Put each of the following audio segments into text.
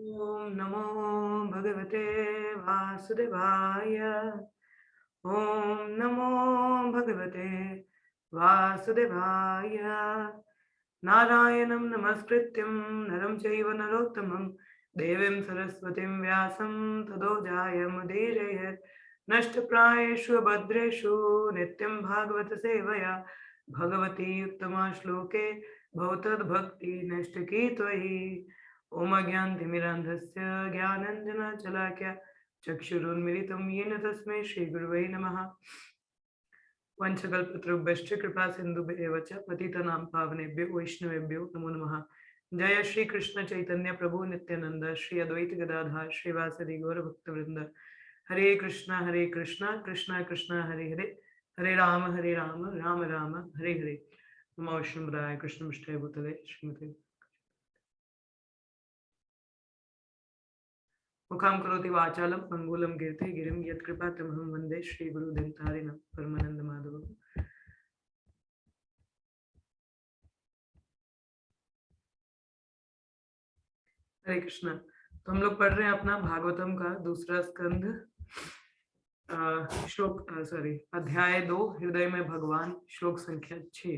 ओम नमो भगवते वासुदेवाय। ओम नमो भगवते वासुदेवाय। नारायणं नमस्कृत्यं नरं चैव नरोत्तमं देवीं सरस्वतीं व्यासं ततो जयमुदीरयेत्। नष्टप्रायेषु भद्रेषु नित्यं भागवत सेवया भगवती उत्तमा श्लोके भवतद्भक्ति नष्टकी त्वयि। ओम अज्ञानतिमिरान्धस्य ज्ञानाञ्जनशलाकया चक्षुरुन्मिलितं येन तस्मै श्रीगुरुवे नमः। वंशकल्पतरुभ्यश्च कृपा सिन्धुभ्येव च पतितानां पावनेभ्यो वैष्णवेभ्यो नमो नमः। जय श्री कृष्ण चैतन्य प्रभु नित्यानंद श्री अद्वैत गदाधर श्रीवासदि गौर भक्तवृंद। हरे कृष्णा कृष्णा कृष्णा हरे हरे, हरे राम राम राम हरे हरे। नमो विष्णुपदाय कृष्णपृष्ठाय भूतले श्रीमते मुखां करोति वाचालं पंगुलं कीर्ते गिरिं यत्कृपातमहं वन्दे श्रीगुरुदन्तारिणं परमानन्दमाधवम्। हरे कृष्णा। तो हम लोग पढ़ रहे हैं अपना भागवतम का दूसरा स्कंध, श्लोक अध्याय 2 हृदय में भगवान, श्लोक संख्या 6।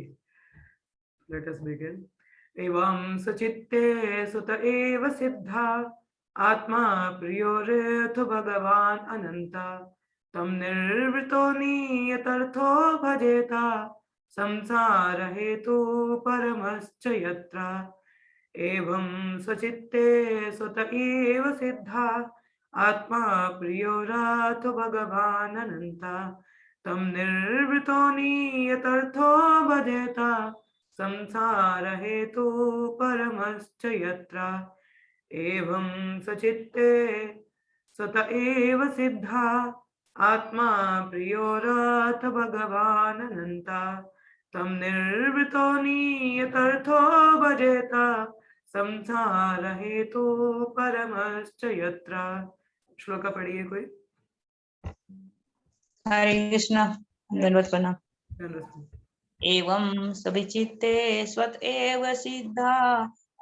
Let us begin. एवं सचित्ते सुत एव सिद्धा आत्मा प्रियोरथ भगवान अनंता तम निर्वृतो नियतर्थो भजेता संसार हेतु परमश्च यत्र। एवं सचित्ते सुत एव सिद्धा आत्मा प्रियोरथ भगवान अनंता तम निर्वृतो नियतर्थो भजेता संसार हेतु परमश्च यत्र। एवं सचित्ते सत एव सिद्धा आत्मा प्रियोरथ भगवान अनंता तम निर्वृतो नियतर्थो भजेता संसार हेतु परमश्च यत्र। श्लोक पढ़िए कोई। हरे कृष्ण। दंडवत प्रणाम। धन्यवाद। एवं सविचित्ते स्वत एव सिद्धा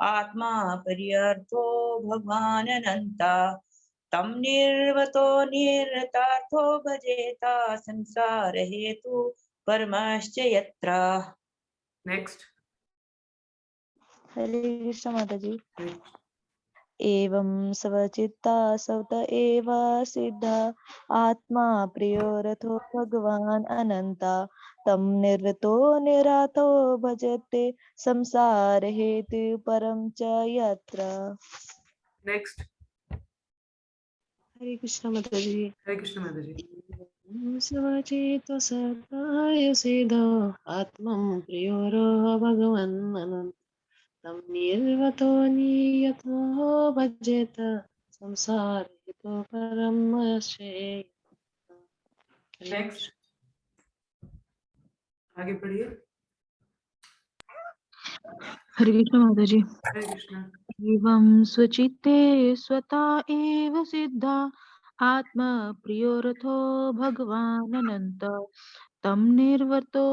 आत्मा पर्यर्थो भगवान अनंता तम निर्वतो निरतार्थो भजेता संसार हेतु परमश्च यत्र। नेक्स्ट। हरे कृष्ण माता जी। एवं स्वचित्ता सवत एव सिद्धा आत्मा प्रियो रथो भगवान अनंता तम निर्वतो निरातो भजते संसार हेतु परम च यत्र। नेक्स्ट। हरे कृष्ण माता जी। हरे कृष्ण माता जी। स्वचेतो सताय सिद्धा आत्मा प्रियो भगवान अनंता तम निर्वतो नियतो भजेत संसार हेतु परमश्च। नेक्स्ट। आगे पढ़िए। हरे कृष्ण माता जी। हरे कृष्ण। एवं स्वचित्ते स्वता एव सिद्धा आत्मा प्रियोरथो भगवान अनंत तम निर्वतो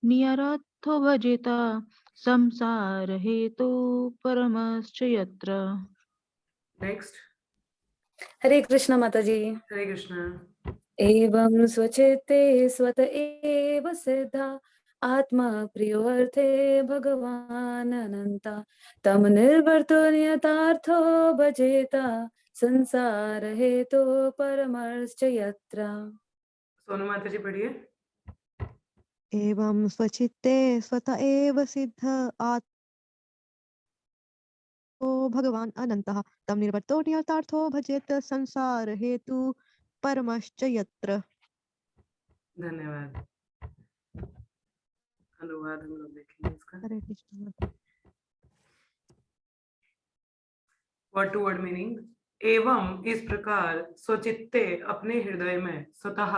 नियरथो भजेता संसार हेतु परमश्च यत्र। नेक्स्ट। हरे कृष्ण माता जी। हरे कृष्ण। एवं स्वचित्ते स्वत एव सिद्धा आत्मा प्रियोर्थे भगवान अनंता तम निर्वर्तो नियतार्थो भजेता संसार हेतु परमश्च यत्र। सोनू माता जी पढ़िए। एवं स्वचित्ते स्वत एव सिद्ध आत्मा भगवान अनंतः तम निर्वर्तो नियतार्थो भजेत संसार हेतु परमश्च यत्र। धन्यवाद। अनुवाद हम लोग देखेंगे इसका। Hare Krishna. Word to word meaning. एवं इस प्रकार स्वचित्ते अपने हृदय में स्वतः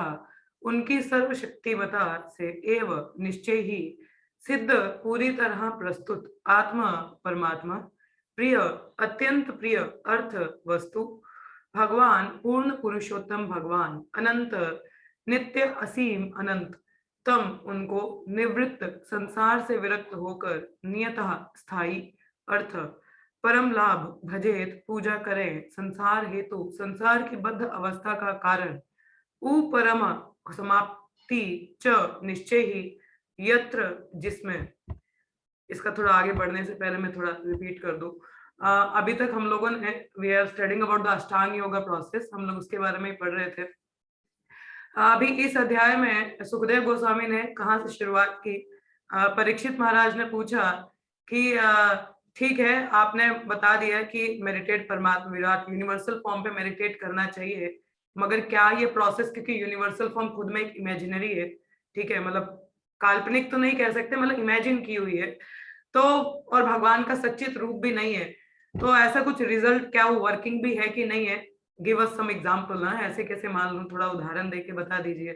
उनकी सर्वशक्तिमता से एव निश्चय ही सिद्ध पूरी तरह प्रस्तुत आत्मा परमात्मा प्रिय अत्यंत प्रिय अर्थ वस्तु भगवान पूर्ण पुरुषोत्तम भगवान अनंत नित्य असीम अनंत तम उनको निवृत्त संसार से विरक्त होकर नियतः स्थायी अर्थ परम लाभ भजेत पूजा करें संसार हेतु संसार की बद्ध अवस्था का कारण परम समाप्ति च निश्चय ही यत्र जिसमें। इसका थोड़ा आगे बढ़ने से पहले मैं थोड़ा रिपीट कर दूं। अभी तक हम लोगों ने we are studying about the Ashtanga yoga process, हम लोग उसके बारे में ही पढ़ रहे थे। अभी इस अध्याय में सुखदेव गोस्वामी ने कहाँ से शुरुआत की। परीक्षित महाराज ने पूछा कि ठीक है, आपने बता दिया कि मेडिटेट परमात्मा विराट यूनिवर्सल फॉर्म पे मेडिटेट करना चाहिए, मगर क्या ये प्रोसेस, क्योंकि यूनिवर्सल फॉर्म खुद में एक इमेजिनरी है, ठीक है, मतलब काल्पनिक तो नहीं कह सकते, मतलब इमेजिन की हुई है, तो और भगवान का सच्चित रूप भी नहीं है, तो ऐसा कुछ रिजल्ट क्या वो वर्किंग भी है कि नहीं है? गिव अस सम एग्जांपल ना, ऐसे कैसे मान लूं, थोड़ा उदाहरण देके बता दीजिए।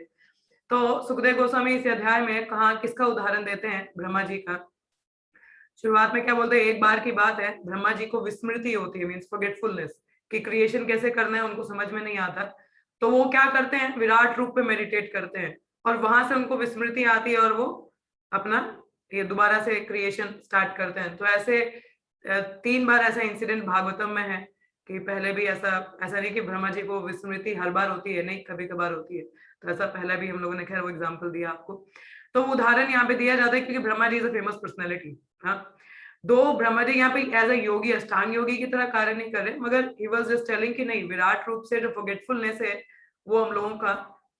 तो सुखदेव गोस्वामी इस अध्याय में कहा किसका उदाहरण देते हैं? ब्रह्मा जी का। शुरुआत में क्या बोलते हैं? एक बार की बात है, ब्रह्मा जी को विस्मृति होती है, मीन्स फॉरगेटफुलनेस, कि क्रिएशन कैसे करना है उनको समझ में नहीं आता, तो वो क्या करते हैं? विराट रूप पे मेडिटेट करते हैं, और वहां से उनको विस्मृति आती है और वो अपना ये दोबारा से क्रिएशन स्टार्ट करते हैं। तो ऐसे 3 बार ऐसा इंसिडेंट भागवतम में है कि पहले भी ऐसा नहीं कि ब्रह्मा जी को विस्मृति हर बार होती है, नहीं, कभी कभार होती है, तो ऐसा पहले भी हम लोगों ने खैर वो एग्जाम्पल दिया आपको। तो उदाहरण यहाँ पे दिया जाता है क्योंकि Brahma ji is a famous personality. हाँ, दो ब्रह्मा जी यहाँ पे एज अ योगी, अष्टांग योगी की तरह कार्य नहीं कर रहे, मगर ही वाज जस्ट टेलिंग कि नहीं, विराट रूप से जो फॉरगेटफुलनेस है वो हम लोगों का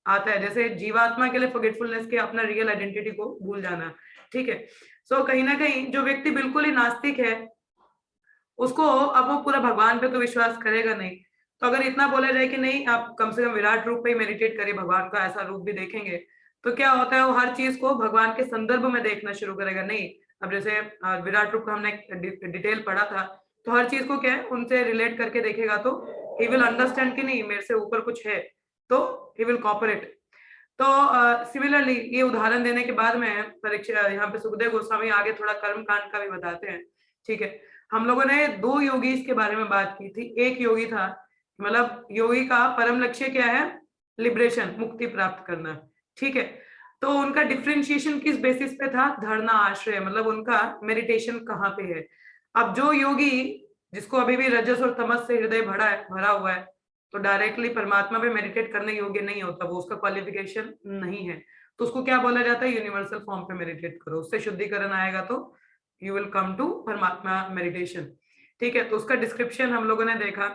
आता है, जैसे जीवात्मा के लिए फॉरगेटफुलनेस के अपना रियल आइडेंटिटी को भूल जाना, ठीक है। सो कहीं ना कहीं जो व्यक्ति बिल्कुल ही नास्तिक है, उसको अब वो पूरा भगवान पे तो विश्वास करेगा नहीं। तो अगर इतना बोला जाए कि नहीं, आप कम से कम विराट रूप पे ही मेडिटेट करिए, भगवान का ऐसा रूप भी देखेंगे, तो क्या होता है, वो हर चीज को भगवान के संदर्भ में देखना शुरू करेगा। नहीं, अब जैसे विराट रूप का हमने डिटेल पढ़ा था, तो हर चीज को क्या है, उनसे रिलेट करके देखेगा, तो ही विल अंडरस्टैंड कि नहीं, मेरे से ऊपर कुछ है, तो ही विल कॉपरेट। तो सिमिलरली ये उदाहरण देने के बाद में परीक्षा यहाँ पे सुखदेव गोस्वामी आगे थोड़ा कर्म कांड का भी बताते हैं, ठीक है। हम लोगों ने 2 योगीज के बारे में बात की थी। एक योगी था, मतलब योगी का परम लक्ष्य क्या है? लिबरेशन, मुक्ति प्राप्त करना, ठीक है। तो उनका डिफरेंशिएशन किस बेसिस पे था? धरना आश्रय, मतलब उनका मेडिटेशन कहाँ पे है। अब जो योगी जिसको अभी भी रजस और तमस से हृदय भरा हुआ है, तो डायरेक्टली परमात्मा पे मेडिटेट करने योग्य नहीं होता, वो उसका क्वालिफिकेशन नहीं है, तो उसको क्या बोला जाता है? यूनिवर्सल फॉर्म पे मेडिटेट करो, उससे शुद्धिकरण आएगा तो यू विल कम टू परमात्मा मेडिटेशन, ठीक है। तो उसका डिस्क्रिप्शन हम लोगों ने देखा,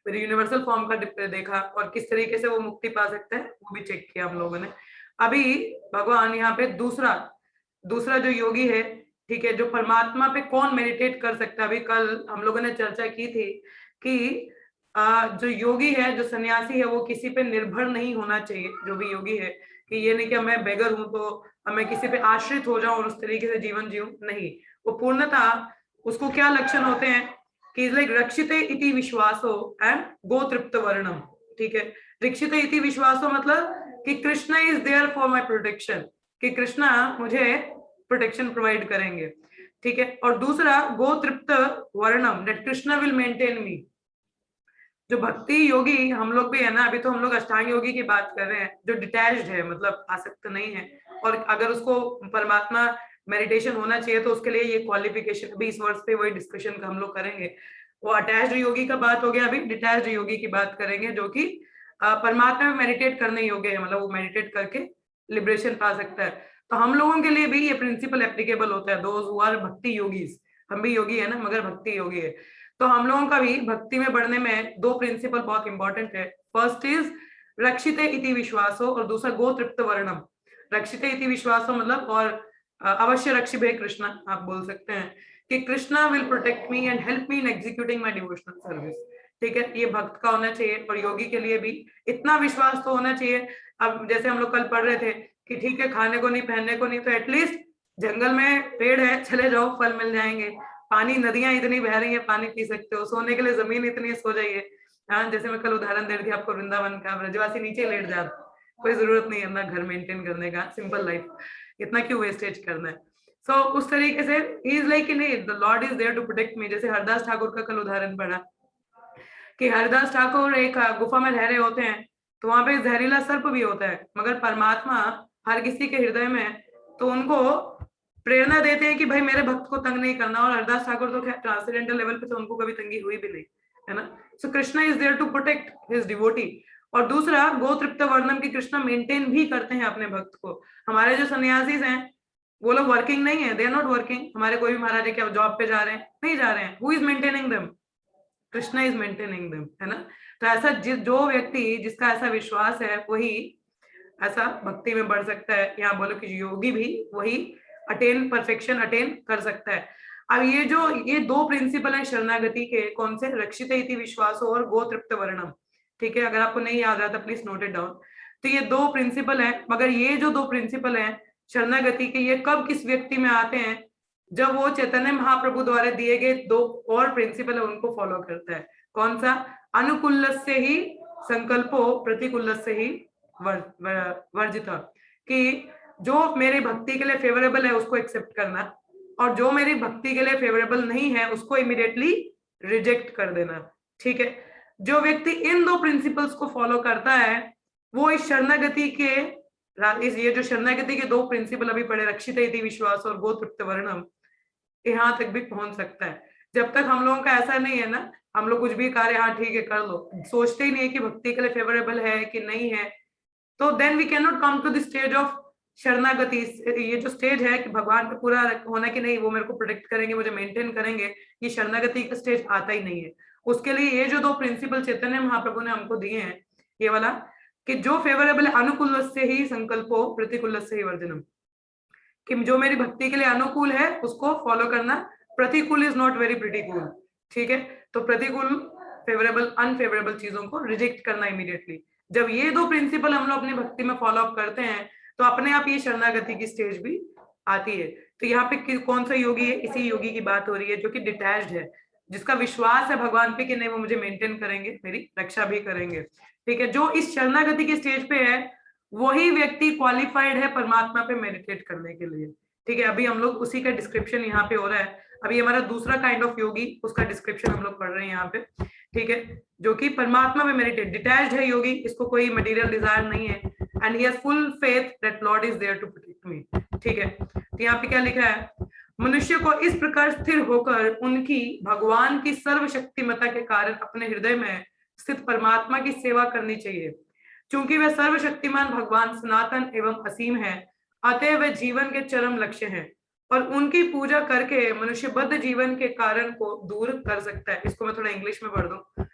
फिर यूनिवर्सल फॉर्म का देखा, और किस तरीके से वो मुक्ति पा सकते हैं वो भी चेक किया हम लोगों ने। अभी भगवान यहाँ पे दूसरा जो योगी है, ठीक है, जो परमात्मा पे कौन मेडिटेट कर सकता है, अभी कल हम लोगों ने चर्चा की थी कि जो योगी है, जो सन्यासी है, वो किसी पे निर्भर नहीं होना चाहिए, जो भी योगी है, कि ये नहीं कि मैं बेगर हूं तो मैं किसी पे आश्रित हो जाऊं और उस तरीके से जीवन जीऊं, नहीं, वो पूर्णतः, उसको क्या लक्षण होते हैं कि लाइक रक्षिते इति विश्वासो एंड गोतृप्त वर्णम, ठीक है। रक्षिते इति विश्वासो मतलब कि Krishna is there for my protection, कि कृष्णा मुझे प्रोटेक्शन प्रोवाइड करेंगे, ठीक है। और दूसरा गोतृप्त वर्णम, दैट कृष्णा विल मेंटेन मी। जो भक्ति योगी हम लोग भी है ना, अभी तो हम लोग अष्टांग योगी की बात कर रहे हैं, जो डिटैच्ड है, मतलब आसक्त नहीं है, और अगर उसको परमात्मा मेडिटेशन होना चाहिए तो उसके लिए ये क्वालिफिकेशन, अभी इस वर्ष पे वही डिस्कशन का हम लोग करेंगे। वो अटैच्ड योगी का बात हो गया, अभी डिटैच्ड योगी की बात करेंगे, जो कि परमात्मा में मेडिटेट करने योग्य है, मतलब वो मेडिटेट करके लिबरेशन पा सकता है। तो हम लोगों के लिए भी ये प्रिंसिपल एप्लीकेबल होता है, दोज हु आर भक्ति योगीज। हम भी योगी है ना, मगर भक्ति योगी है, तो हम लोगों का भी भक्ति में बढ़ने में 2 प्रिंसिपल बहुत इंपॉर्टेंट है। फर्स्ट इज रक्षिते इति विश्वासो, और दूसरा गोतृप्त वर्णम। रक्षिते इति विश्वासो मतलब, और अवश्य रक्षिभे कृष्णा, आप बोल सकते हैं कि Krishna will protect me and help me in executing my devotional service, ठीक है। ये भक्त का होना चाहिए, और योगी के लिए भी इतना विश्वास तो होना चाहिए। अब जैसे हम लोग कल पढ़ रहे थे कि ठीक है, खाने को नहीं, पहनने को नहीं, तो एटलीस्ट जंगल में पेड़ है, चले जाओ, फल मिल जाएंगे, पानी, नदियां इतनी बह रही है, पानी पी सकते हो, सोने के लिए जमीन इतनी, सो जाइए। हाँ, जैसे मैं कल उदाहरण दे रही थी आपको वृंदावन का, ब्रजवासी नीचे लेट जाता, कोई जरूरत नहीं है ना घर मेंटेन करने का, सिंपल लाइफ, इतना क्यों वेस्टेज करना है। सो उस तरीके से ही इज लाइक नहीं, the Lord is there to protect me. जैसे हरदास ठाकुर का कल उदाहरण पढ़ा कि हरदास ठाकुर एक गुफा में रह रहे होते हैं, तो वहां पे जहरीला सर्प भी होता है, मगर परमात्मा हर किसी के हृदय में, तो उनको प्रेरणा देते हैं कि भाई मेरे भक्त को तंग नहीं करना। और हरदास ठाकुर तो खैर ट्रांसेंडेंटल लेवल पे तो उनको कभी तंगी हुई भी नहीं, है ना। So Krishna is there to protect his devotee. और दूसरा, गोतृप्त वर्णम की कृष्णा मेंटेन भी करते हैं अपने भक्त को। हमारे जो सन्यासीज हैं वो लोग वर्किंग नहीं है, दे आर नॉट वर्किंग। हमारे कोई भी महाराज क्या जॉब पे जा रहे हैं? नहीं जा रहे हैं। Who is maintaining them? Krishna is maintaining them, है ना। तो ऐसा जो व्यक्ति जिसका ऐसा विश्वास है वही ऐसा भक्ति में बढ़ सकता है। यहाँ बोलो कि योगी भी वही परफेक्शन अटेन कर सकता है। अब ये दो प्रिंसिपल है शरणागति के, कौन से? रक्षित इति विश्वासो और गोतृप्त वर्णम। ठीक है, अगर आपको नहीं याद रहा था प्लीज नोट इट डाउन। तो ये दो प्रिंसिपल है, मगर ये जो दो प्रिंसिपल है शरणागति के, ये कब किस व्यक्ति में आते हैं? जब वो चैतन्य महाप्रभु द्वारा दिए गए दो और प्रिंसिपल है उनको फॉलो करता है। कौन सा? अनुकूल से ही संकल्पो, प्रतिकूल से ही वर्जिता। कि जो मेरी भक्ति के लिए फेवरेबल है उसको एक्सेप्ट करना, और जो मेरी भक्ति के लिए फेवरेबल नहीं है उसको इमीडिएटली रिजेक्ट कर देना। ठीक है, जो व्यक्ति इन दो प्रिंसिपल्स को फॉलो करता है वो इस शरणागति के ये जो शरणागति के दो प्रिंसिपल अभी पढ़े, रक्षित इति विश्वास और गोतृप्त वर्णम, यहाँ तक भी पहुंच सकता है। जब तक हम लोगों का ऐसा नहीं है ना, हम लोग कुछ भी कार्य हाँ ठीक है कर लो, सोचते ही नहीं है कि भक्ति के लिए फेवरेबल है कि नहीं है, तो then we can not come to the stage of शरणागति। ये जो स्टेज है कि भगवान पे पूरा होना कि नहीं वो मेरे को प्रोटेक्ट करेंगे, मुझे मेंटेन करेंगे, ये शरणागति का स्टेज आता ही नहीं है। उसके लिए ये जो दो प्रिंसिपल चैतन्य महाप्रभु ने हमको दिए हैं, ये वाला कि जो फेवरेबल है अनुकूल से ही संकल्पो, प्रतिकूल से ही वर्जनम, कि जो मेरी भक्ति के लिए अनुकूल है उसको फॉलो करना, प्रतिकूल इज नॉट वेरी प्रतिकूल। ठीक है, तो प्रतिकूल, फेवरेबल, अनफेवरेबल चीजों को रिजेक्ट करना इमीडिएटली। जब ये दो प्रिंसिपल हम लोग अपनी भक्ति में फॉलो अप करते हैं तो अपने आप ये शरणागति की स्टेज भी आती है। तो यहाँ पे कौन सा योगी है? इसी योगी की बात हो रही है जो कि डिटैच्ड है, जिसका विश्वास है भगवान पे कि नहीं वो मुझे मेंटेन करेंगे, मेरी रक्षा भी करेंगे। ठीक है, जो इस शरणागति की स्टेज पे है वही व्यक्ति क्वालिफाइड है परमात्मा पे मेडिटेट करने के लिए। ठीक है, अभी हम लोग उसी का डिस्क्रिप्शन यहाँ पे हो रहा है। अभी हमारा दूसरा काइंड ऑफ योगी, उसका डिस्क्रिप्शन हम लोग पढ़ रहे हैं यहाँ पे। ठीक है, जो कि परमात्मा में मेडिटेट, डिटैच्ड है योगी, इसको कोई मटेरियल डिजायर नहीं है, and he has full faith that Lord is there to protect me. ठीक है, तो यहाँ पे क्या लिखा है? मनुष्य को इस प्रकार स्थिर होकर उनकी भगवान की सर्वशक्तिमता के कारण अपने हृदय में स्थित परमात्मा की सेवा करनी चाहिए। चूंकि वह सर्वशक्तिमान भगवान सनातन एवं असीम है, अतः वे जीवन के चरम लक्ष्य हैं और उनकी पूजा करके मनुष्य बद्ध जीवन के कारण को दूर कर सकता है। इसको मैं थोड़ा इंग्लिश में पढ़ दूं।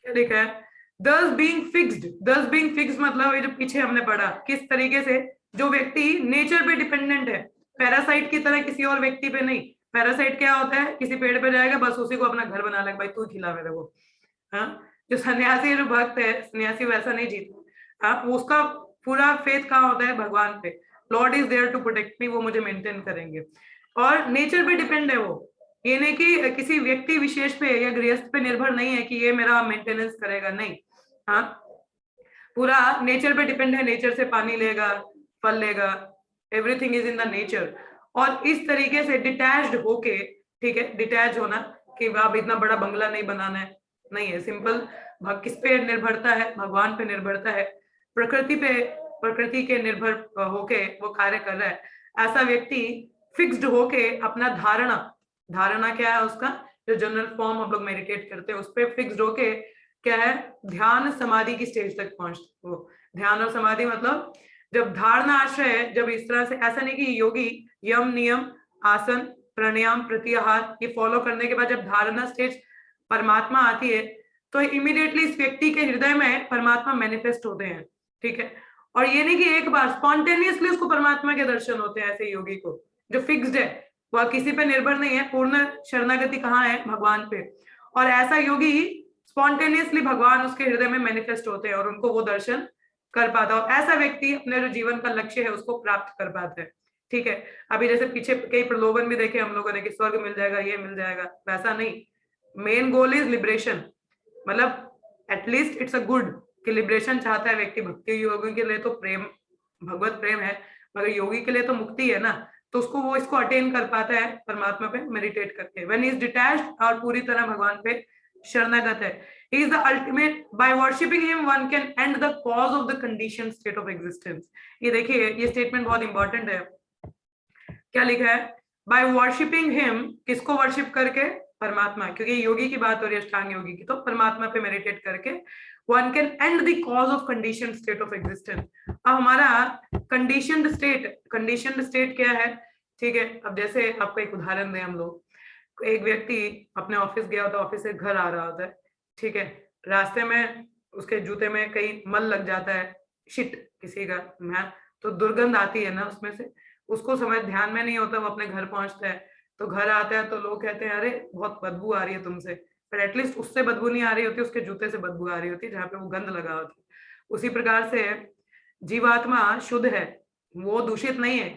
क्या लिखा है? Thus being fixed मतलब ये जो पीछे हमने पढ़ा, किस तरीके से जो व्यक्ति नेचर पे डिपेंडेंट है, पैरासाइट की तरह किसी और व्यक्ति पे नहीं। पैरासाइट क्या होता है? किसी पेड़ पे जाएगा बस उसी को अपना घर बना लेगा, भाई तू खिला मेरे को। हाँ, जो सन्यासी जो भक्त है, सन्यासी वैसा नहीं जीता। हाँ, उसका पूरा फेथ कहाँ होता है? भगवान पे। Lord is there to protect me, वो मुझे मेंटेन करेंगे। और नेचर पे डिपेंड है वो, ये नहीं कि किसी व्यक्ति विशेष पे या गृहस्थ पे निर्भर नहीं है कि ये मेरा मेंटेनेंस करेगा, नहीं। हाँ, पूरा नेचर पे डिपेंड है, नेचर से पानी लेगा, फल लेगा, everything is in the nature. और इस तरीके से डिटैच्ड होके, ठीक है, डिटैच होना कि आप इतना बड़ा बंगला नहीं बनाना है, नहीं है। सिंपल किस पे निर्भरता है? भगवान पे निर्भरता है, प्रकृति पे, प्रकृति के निर्भर होके वो कार्य कर रहा है। ऐसा व्यक्ति फिक्स्ड होके अपना धारणा क्या है उसका? जो जनरल फॉर्म हम लोग मेडिटेट करते हैं उस पर फिक्स्ड होके क्या है? ध्यान समाधि की स्टेज तक पहुंचते हो। ध्यान और समाधि मतलब जब धारणा आश्रय है, जब इस तरह से, ऐसा नहीं कि योगी यम नियम आसन प्राणायाम प्रत्याहार ये फॉलो करने के बाद जब धारणा स्टेज परमात्मा आती है तो इमीडिएटली इस व्यक्ति के हृदय में परमात्मा मैनिफेस्ट होते हैं। ठीक है, और ये नहीं कि एक बार स्पॉन्टेनियसली उसको परमात्मा के दर्शन होते हैं। ऐसे योगी को जो फिक्स्ड है, वह किसी पे निर्भर नहीं है, पूर्ण शरणागति कहाँ है? भगवान पे। और ऐसा योगी स्पॉन्टेनियसली भगवान उसके हृदय में मैनिफेस्ट होते हैं और उनको वो दर्शन कर पाता है, और ऐसा व्यक्ति अपने जो जीवन का लक्ष्य है उसको प्राप्त कर पाता है। ठीक है, अभी जैसे पीछे कई प्रलोभन भी देखे हम लोगों ने कि स्वर्ग मिल जाएगा, ये मिल जाएगा, वैसा नहीं। मेन गोल इज लिबरेशन, मतलब एटलीस्ट इट्स अ गुड कि लिबरेशन चाहता है व्यक्ति। भक्ति योगी के लिए तो प्रेम, भगवत प्रेम है, मगर योगी के लिए तो मुक्ति है ना, तो उसको वो इसको अटेन कर पाता है परमात्मा पे मेडिटेट करके। व्हेन ही इज डिटैच्ड और पूरी तरह भगवान पे शरणागत है। He is the ultimate. By worshipping him, one can end the cause of the conditioned state of existence. ये देखिए, ये स्टेटमेंट बहुत इंपॉर्टेंट है। क्या लिखा है? By worshipping him, किसको वर्शिप करके? परमात्मा, क्योंकि योगी की बात हो रही है, अष्टांग योगी की, तो परमात्मा पे मेडिटेट करके one can end the cause of conditioned state of existence. अब हमारा conditioned state क्या है? ठीक है, अब जैसे आपको एक उदाहरण दें हम लोग, एक व्यक्ति अपने ऑफिस गया होता है, ऑफिस से घर आ रहा होता है, ठीक है, रास्ते में उसके जूते में कहीं मल लग जाता है, शिट किसी का मैं, तो दुर्गंध आती है ना उसमें से, उसको समझ ध्यान में नहीं होता, वो अपने घर पहुंचता है, तो घर आता है तो लोग कहते हैं अरे बहुत बदबू आ रही है तुमसे, पर एटलीस्ट उससे बदबू नहीं आ रही होती, उसके जूते से बदबू आ रही होती जहाँ पे वो गंध लगा होती। उसी प्रकार से जीवात्मा शुद्ध है, वो दूषित नहीं है,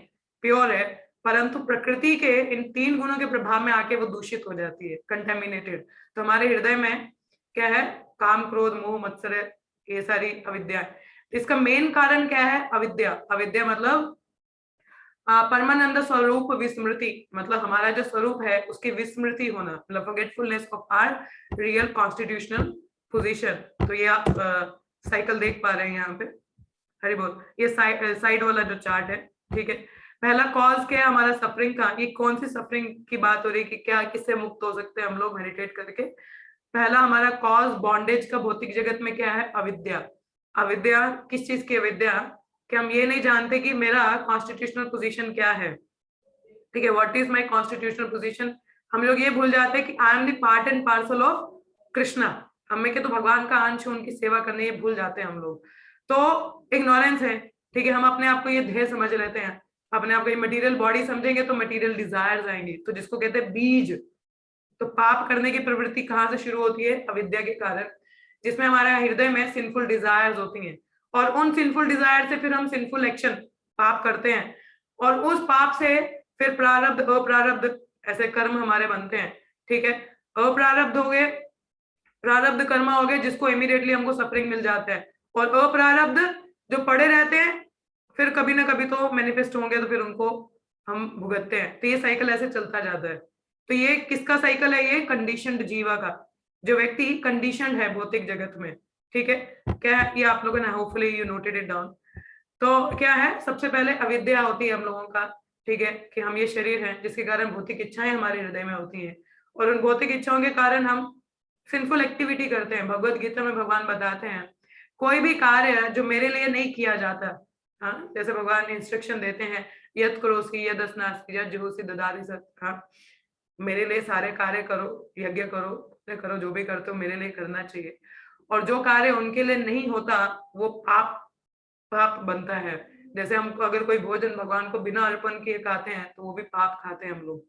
प्योर है, परंतु प्रकृति के इन 3 गुणों के प्रभाव में आके वो दूषित हो जाती है, कंटेमिनेटेड। तो हमारे हृदय में क्या है? काम, क्रोध, मोह, मत्सर, ये सारी अविद्या। इसका मेन कारण क्या है? अविद्या। अविद्या मतलब परमानंद स्वरूप विस्मृति, मतलब हमारा जो स्वरूप है उसकी विस्मृति होना, मतलब forgetfulness of our real constitutional position. तो ये आप साइकिल देख पा रहे हैं यहाँ पे, हरि बोल, ये साइड वाला जो चार्ट है, ठीक है। पहला कॉज क्या है हमारा सफरिंग का? ये कौन सी सफरिंग की बात हो रही है कि क्या किससे मुक्त हो सकते हैं हम लोग मेडिटेट करके? पहला हमारा कॉज बॉन्डेज का भौतिक जगत में क्या है? अविद्या। अविद्या किस चीज की अविद्या? कि हम ये नहीं जानते कि मेरा कॉन्स्टिट्यूशनल पोजीशन क्या है, ठीक है, what is my constitutional position. हम लोग ये भूल जाते हैं कि I am the part and parcel of Krishna, हमें के तो भगवान का अंश, उनकी सेवा करने, ये भूल जाते हैं हम लोग। तो इग्नोरेंस है, ठीक है, हम अपने आप को ये ध्येय समझ लेते हैं, अपने आप को ये मटेरियल बॉडी समझेंगे तो मटेरियल डिजायर्स आएंगे, तो जिसको कहते हैं बीज। तो पाप करने की प्रवृत्ति कहाँ से शुरू होती है? अविद्या के कारण, जिसमें हमारे हृदय में सिंफुल डिजायर्स होती हैं, और उन सिंफुल डिजायर से फिर हम सिंफुल एक्शन, पाप करते हैं, और उस पाप से फिर प्रारब्ध, अप्रारब्ध, ऐसे कर्म हमारे बनते हैं, ठीक है। अप्रारब्ध हो गए, प्रारब्ध कर्म हो गए, जिसको इमीडिएटली हमको सफरिंग मिल जाता है, और अप्रारब्ध जो पड़े रहते हैं फिर कभी ना कभी तो मैनिफेस्ट होंगे, तो फिर उनको हम भुगतते हैं। तो ये साइकिल ऐसे चलता जाता है। तो ये किसका साइकिल है? ये कंडीशनड जीवा का, जो व्यक्ति कंडीशनड है भौतिक जगत में, ठीक है। क्या है ये? आप लोगों ने hopefully you noted it down. तो क्या है? सबसे पहले अविद्या होती है हम लोगों का, ठीक है, कि हम ये शरीर हैं, जिसके कारण भौतिक इच्छाएं हमारे हृदय में होती हैं, और उन भौतिक इच्छाओं के कारण हम सिंफुल एक्टिविटी करते हैं। भगवत गीता में भगवान बताते हैं कोई भी कार्य जो मेरे लिए नहीं किया जाता, हाँ, जैसे भगवान इंस्ट्रक्शन देते हैं, यद करोसि यद अस्नासि यद जुहोसि ददाति सत्, हाँ, मेरे लिए सारे कार्य करो, यज्ञ करो, जो भी करते हो मेरे लिए करना चाहिए, और जो कार्य उनके लिए नहीं होता वो पाप बनता है। जैसे हम अगर कोई भोजन भगवान को बिना अर्पण किए खाते हैं तो वो भी पाप खाते हैं हम लोग।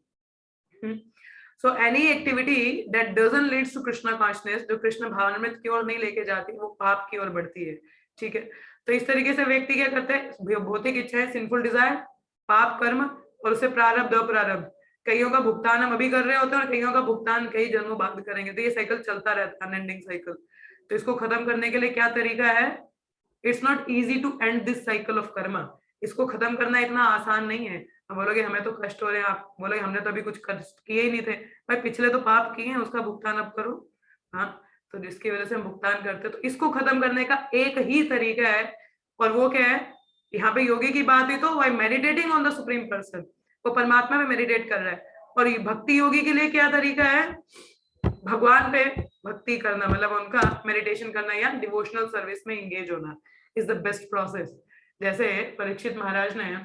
So any activity that doesn't leads to Krishna consciousness, जो कृष्ण भावनामृत की ओर नहीं लेके जाती, वो पाप की ओर बढ़ती है, ठीक है। तो इस तरीके से व्यक्ति क्या करता है? भौतिक इच्छाएं, सिंफुल डिजायर, पाप कर्म, और उससे प्रारब्ध, अप्रारब्ध, कईयों का भुगतान हम अभी कर रहे होते हैं और कईयों का भुगतान कई जन्मों बाद करेंगे। तो ये साइकिल चलता रहता है, अनएंडिंग साइकिल। तो इसको खत्म करने के लिए क्या तरीका है? It's not easy to end this cycle of karma. इसको खत्म करना इतना आसान नहीं है। हम बोलोगे हमें तो कष्ट हो रहे हैं, आप बोलोगे हमने तो अभी कुछ कष्ट किए ही नहीं थे, भाई पिछले तो पाप किए हैं, उसका भुगतान अब करो, हाँ। तो जिसकी वजह से हम भुगतान करते हैं, तो इसको खत्म करने का एक ही तरीका है, और वो क्या है? यहाँ पे योगी की बात हुई तो why meditating on the supreme person, वो परमात्मा में मेडिटेट कर रहा है। और ये भक्ति योगी के लिए क्या तरीका है? भगवान पे भक्ति करना, मतलब उनका मेडिटेशन करना या डिवोशनल सर्विस में एंगेज होना इज द बेस्ट प्रोसेस। जैसे परीक्षित महाराज ने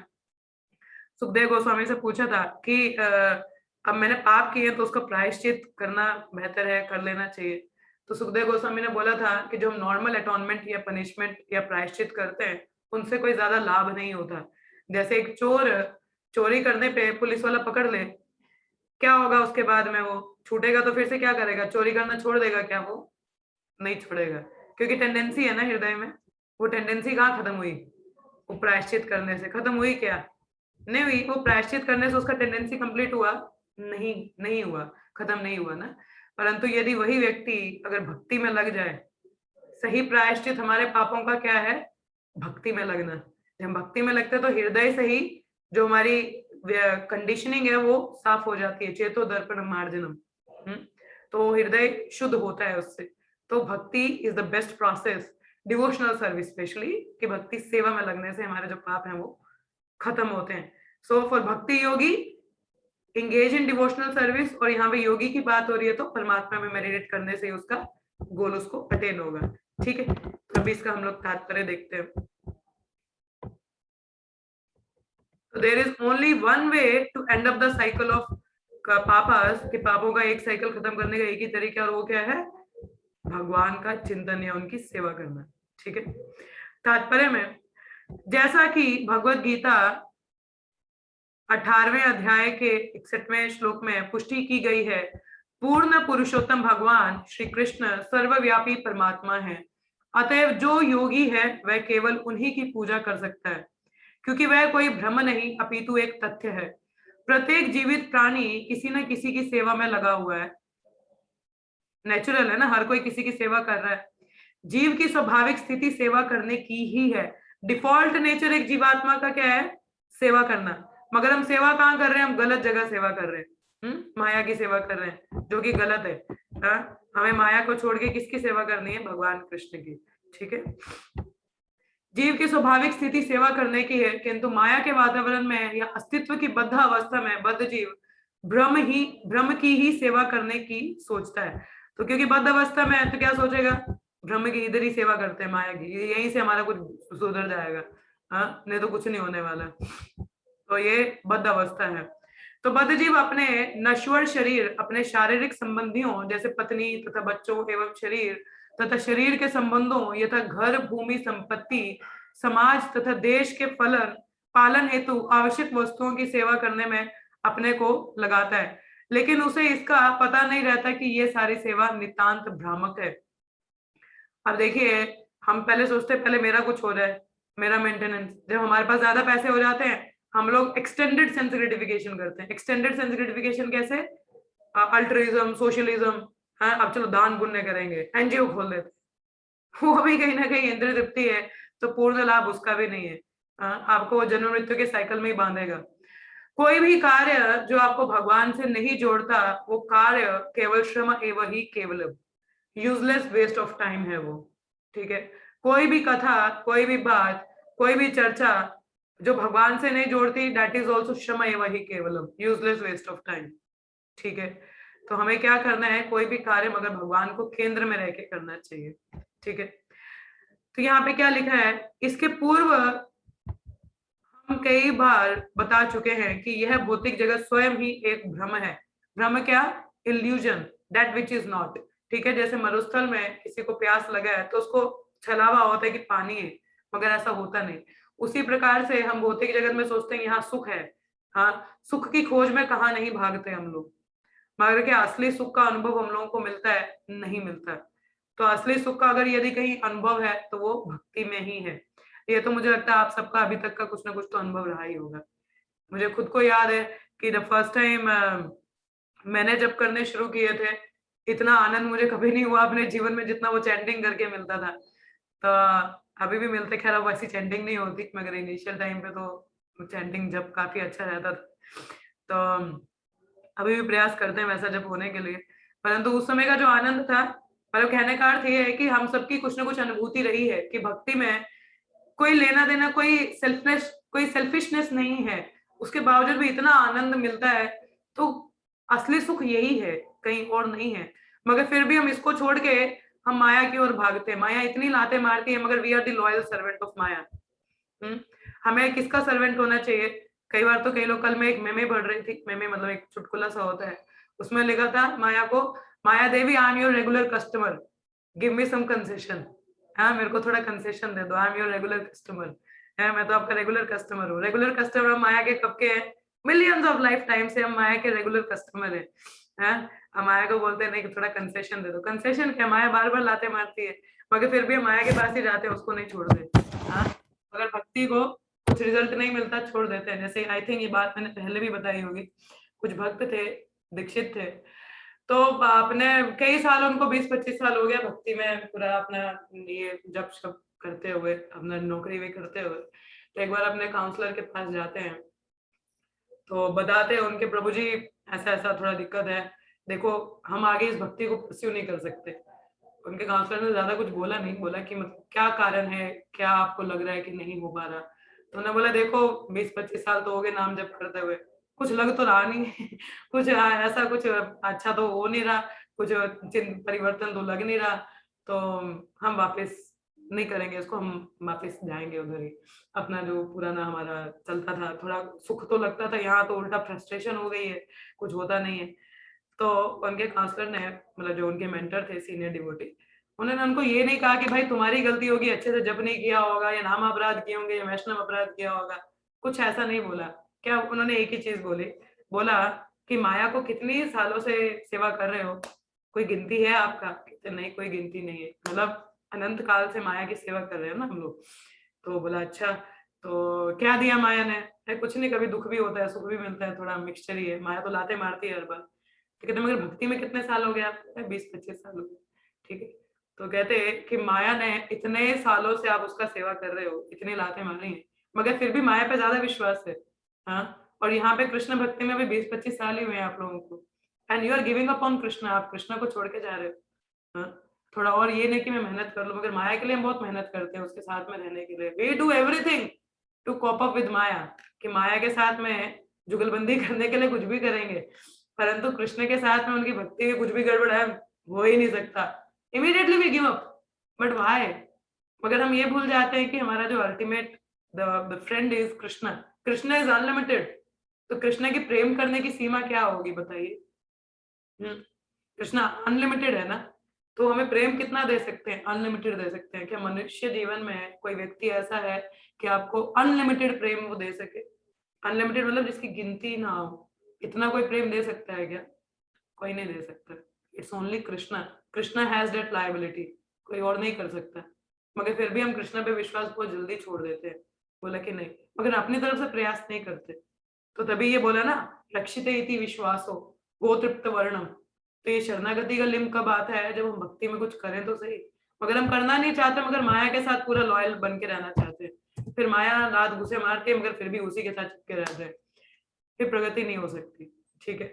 सुखदेव गोस्वामी से पूछा था कि अब मैंने पाप किए तो उसका प्रायश्चित करना बेहतर है, कर लेना चाहिए। तो सुखदेव गोस्वामी ने बोला था कि जो हम नॉर्मल अटॉनमेंट या पनिशमेंट या प्रायश्चित करते हैं उनसे कोई ज्यादा लाभ नहीं होता। जैसे एक चोर चोरी करने पे पुलिस वाला पकड़ ले, क्या होगा उसके बाद में? वो छूटेगा तो फिर से क्या करेगा? चोरी करना छोड़ देगा क्या? वो नहीं छोड़ेगा, क्योंकि टेंडेंसी है ना हृदय में। वो टेंडेंसी कहाँ खत्म हुई? वो प्रायश्चित करने से खत्म हुई क्या? नहीं हुई। वो प्रायश्चित करने से उसका टेंडेंसी कंप्लीट हुआ? नहीं हुआ, खत्म नहीं हुआ ना। परंतु यदि वही व्यक्ति अगर भक्ति में लग जाए, सही प्रायश्चित हमारे पापों का क्या है? भक्ति में लगना। जब हम भक्ति में लगते हैं तो हृदय से ही जो हमारी कंडीशनिंग है वो साफ हो जाती है, चेतो दर्पण मार्जनम। तो हृदय शुद्ध होता है उससे। तो भक्ति is the best process, devotional service specially, कि भक्ति सेवा में लगने से हमारे जो पाप हैं वो खत्म होते हैं। सो फॉर भक्ति योगी इंगेज इन डिवोशनल सर्विस, और यहाँ पे योगी की बात हो रही है तो परमात्मा में मेडिटेट करने से उसका गोल उसको अटेन होगा। ठीक है, तो अभी इसका हम लोग तात्पर्य देखते हैं। So there is only one way to end up the cycle of papa's, कि पापों का एक साइकिल खत्म करने का एक ही तरीका, और वो क्या है? भगवान का चिंतन या उनकी सेवा करना। ठीक है, तात्पर्य में जैसा कि भगवत गीता 18वें अध्याय के 61वें श्लोक में पुष्टि की गई है, पूर्ण पुरुषोत्तम भगवान श्री कृष्ण सर्वव्यापी परमात्मा है। अतएव जो योगी है वह केवल उन्हीं की पूजा कर सकता है, क्योंकि वह कोई भ्रम नहीं अपितु एक तथ्य है। प्रत्येक जीवित प्राणी किसी न किसी की सेवा में लगा हुआ है। नेचुरल है ना, हर कोई किसी की सेवा कर रहा है। जीव की स्वाभाविक स्थिति सेवा करने की ही है। डिफॉल्ट नेचर एक जीवात्मा का क्या है? सेवा करना। मगर हम सेवा कहाँ कर रहे हैं? हम गलत जगह सेवा कर रहे हैं। माया की सेवा कर रहे हैं, जो कि गलत है। हमें माया को छोड़ के किसकी सेवा करनी है? भगवान कृष्ण की। ठीक है, जीव की स्वाभाविक स्थिति सेवा करने की है, किंतु माया के वातावरण में या अस्तित्व की बद्ध अवस्था में बद्ध जीव भ्रम की ही सेवा करने की सोचता है। तो क्योंकि बद्ध अवस्था में है तो क्या सोचेगा? भ्रम की, इधर ही सेवा करते हैं माया की, यहीं से हमारा कुछ सुधर जाएगा, हाँ, नहीं तो कुछ नहीं होने वाला। तो ये बद्ध अवस्था है। तो बद्ध जीव अपने नश्वर शरीर, अपने शारीरिक संबंधियों जैसे पत्नी तथा बच्चों एवं शरीर तथा शरीर के संबंधों यथा घर, भूमि, संपत्ति, समाज तथा देश के पालन हेतु आवश्यक वस्तुओं की सेवा करने में अपने को लगाता है, लेकिन उसे इसका पता नहीं रहता कि ये सारी सेवा नितांत भ्रामक है। अब देखिए, हम पहले सोचते पहले मेरा कुछ हो जाए, मेरा मेंटेनेंस। जब हमारे पास ज्यादा पैसे हो जाते हैं हम लोग एक्सटेंडेड सेंस ग्रेटिफिकेशन करते हैं। एक्सटेंडेड सेंस ग्रेटिफिकेशन कैसे? अल्ट्रुइज्म, सोशलिज्म, हाँ, अब चलो दान पुण्य करेंगे, एनजीओ खोल देते, वो भी कहीं ना कहीं इंद्रिय तृप्ति है, तो पूर्ण लाभ उसका भी नहीं है। आपको जन्म मृत्यु के साइकिल में ही बांधेगा। कोई भी कार्य जो आपको भगवान से नहीं जोड़ता, वो कार्य केवल श्रम एवं ही केवल यूजलेस वेस्ट ऑफ टाइम है वो। ठीक है, कोई भी कथा, कोई भी बात, कोई भी चर्चा जो भगवान से नहीं जोड़ती, दैट इज ऑल्सो श्रम एवं ही केवलम, यूजलेस वेस्ट ऑफ टाइम। ठीक है, तो हमें क्या करना है? कोई भी कार्य मगर भगवान को केंद्र में रह के करना चाहिए। ठीक है, तो यहाँ पे क्या लिखा है? इसके पूर्व हम कई बार बता चुके हैं कि यह भौतिक जगत स्वयं ही एक भ्रम है। भ्रम क्या? Illusion, that which is not. ठीक है, जैसे मरुस्थल में किसी को प्यास लगा है तो उसको छलावा होता है कि पानी है, मगर ऐसा होता नहीं। उसी प्रकार से हम भौतिक जगत में सोचते हैं यहाँ सुख है। हाँ, सुख की खोज में कहाँ नहीं भागते हम लोग, मगर क्या असली सुख का अनुभव हम लोगों को मिलता है? नहीं मिलता। तो असली सुख का अगर यदि कहीं अनुभव है तो वो भक्ति में ही है। ये तो मुझे लगता है आप सबका अभी तक का कुछ ना कुछ तो अनुभव रहा ही होगा। मुझे खुद को याद है कि द फर्स्ट टाइम मैंने जब करने शुरू किए थे, इतना आनंद मुझे कभी नहीं हुआ अपने जीवन में जितना वो चैंटिंग करके मिलता था। तो अभी भी मिलते, खैर अब वैसी चैंटिंग नहीं होती, मगर इनिशियल टाइम पे तो चैंटिंग जब काफी अच्छा रहता था। तो अभी भी प्रयास करते हैं वैसा जब होने के लिए, परंतु उस समय का जो आनंद था, मतलब कहने का अर्थ ये है कि हम सबकी कुछ ना कुछ अनुभूति रही है कि भक्ति में कोई लेना देना, कोई सेल्फिशनेस नहीं है, उसके बावजूद भी इतना आनंद मिलता है। तो असली सुख यही है, कहीं और नहीं है। मगर फिर भी हम इसको छोड़ के हम माया की ओर भागते हैं। माया इतनी लाते मारती है, मगर we are the loyal servant of Maya. हमें किसका सर्वेंट होना चाहिए? कई बार तो कई लोग, कल मैं एक मेमे पढ़ रही थी, मेमे मतलब एक चुटकुला सा होता है, उसमें लिखा था माया को, Maya Devi I am your regular customer, give me some concession. हाँ, मेरे को थोड़ा कंसेशन दे दो, I am your regular customer. है, मैं तो आपका रेगुलर कस्टमर हूँ। रेगुलर कस्टमर हम माया के कब के हैं? मिलियंस ऑफ लाइफ टाइम से हम माया के रेगुलर कस्टमर है। हम माया को बोलते हैं नहीं कि थोड़ा कंसेशन दे दो। कंसेशन क्या? माया बार बार लाते मारती है, मगर फिर भी हम माया के पास ही जाते हैं, उसको नहीं छोड़ते। अगर भक्ति को कुछ रिजल्ट नहीं मिलता छोड़ देते हैं। जैसे आई थिंक ये बात मैंने पहले भी बताई होगी, कुछ भक्त थे, दीक्षित थे, तो आपने कई साल, उनको 20-25 साल हो गया भक्ति में पूरा अपना ये जब सब करते हुए, अपना नौकरी भी करते हुए। तो एक बार अपने काउंसलर के पास जाते हैं तो बताते हैं उनके, प्रभु जी ऐसा ऐसा थोड़ा दिक्कत है, देखो हम आगे इस भक्ति को परस्यू नहीं कर सकते। उनके काउंसलर ने ज्यादा कुछ बोला नहीं, बोला कि मतलब क्या कारण है, क्या आपको लग रहा है कि नहीं हो पा रहा। तो उन्होंने बोला देखो 20-25 साल तो हो गए नाम जप करते हुए, कुछ लग तो रहा नहीं कुछ ऐसा कुछ अच्छा तो हो नहीं रहा, कुछ चिन्ह परिवर्तन तो लग नहीं रहा, तो हम वापस नहीं करेंगे इसको, हम वापस जाएंगे उधर ही, अपना जो पुराना हमारा चलता था, थोड़ा सुख तो लगता था, यहाँ तो उल्टा फ्रस्ट्रेशन हो गई है, कुछ होता नहीं है। तो उनके काउंसलर ने, मतलब जो उनके मेंटर थे सीनियर डिवोटी, उन्होंने उनको ये नहीं कहा कि भाई तुम्हारी गलती होगी, अच्छे से जप नहीं किया होगा, या नाम अपराध किए होंगे, या वैष्णव अपराध किया होगा, कुछ ऐसा नहीं बोला। क्या उन्होंने एक ही चीज बोली, बोला कि माया को कितनी सालों से सेवा कर रहे हो, कोई गिनती है आपका? कहते नहीं कोई गिनती नहीं है, मतलब अनंत काल से माया की सेवा कर रहे हो ना हम लोग। तो बोला अच्छा, तो क्या दिया माया ने? कुछ नहीं, कभी दुख भी होता है, सुख भी मिलता है, थोड़ा मिक्सचर ही है, माया तो लाते मारती है हर बार। तो कहते मगर भक्ति में कितने साल हो गए आप? 20-25 साल हो गए। ठीक है, तो कहते कि माया ने इतने सालों से आप उसका सेवा कर रहे हो, इतनी लाते मारी हैं, मगर फिर भी माया पे ज्यादा विश्वास है। हाँ, और यहाँ पे कृष्ण भक्ति में भी 20-25 साल ही हुए हैं आप लोगों को, and you are giving up on Krishna, आप कृष्ण को छोड़ के जा रहे हो। हाँ, थोड़ा और ये नहीं कि मैं मेहनत कर लूं, मगर माया के लिए हम बहुत मेहनत करते हैं, उसके साथ में रहने के लिए we do everything to cope up with Maya, कि माया के साथ में जुगलबंदी करने के लिए कुछ भी करेंगे, परंतु कृष्ण के साथ में उनकी भक्ति में कुछ भी गड़बड़ है, हो ही नहीं सकता, immediately we give up. But why? मगर हम ये भूल जाते हैं कि हमारा जो ultimate the friend is Krishna, Krishna is unlimited. तो कृष्ण की प्रेम करने की सीमा क्या होगी बताइए? कृष्ण अनलिमिटेड है ना, तो हमें प्रेम कितना दे सकते हैं? अनलिमिटेड दे सकते हैं। क्या मनुष्य जीवन में कोई व्यक्ति ऐसा है कि आपको अनलिमिटेड प्रेम वो दे सके? अनलिमिटेड मतलब जिसकी गिनती ना हो, इतना कोई प्रेम दे सकता है क्या? कोई नहीं दे सकता। It's only Krishna, Krishna has that liability, कोई और नहीं कर सकता। मगर फिर भी हम कृष्णा पे विश्वास बहुत जल्दी छोड़ देते हैं, बोला कि नहीं, मगर अपनी तरफ से प्रयास नहीं करते। तो तभी ये बोला ना, रक्षित इति विश्वासो गोतृप्त वर्णम। तो ये शरणागति का लिंग कब आता है? जब हम भक्ति में कुछ करें तो सही, मगर हम करना नहीं चाहते, मगर माया के साथ पूरा लॉयल बन के रहना चाहते हैं, फिर माया लात घुसे मारती है, मगर फिर भी उसी के साथ चिपके रहते हैं, फिर प्रगति नहीं हो सकती। ठीक है,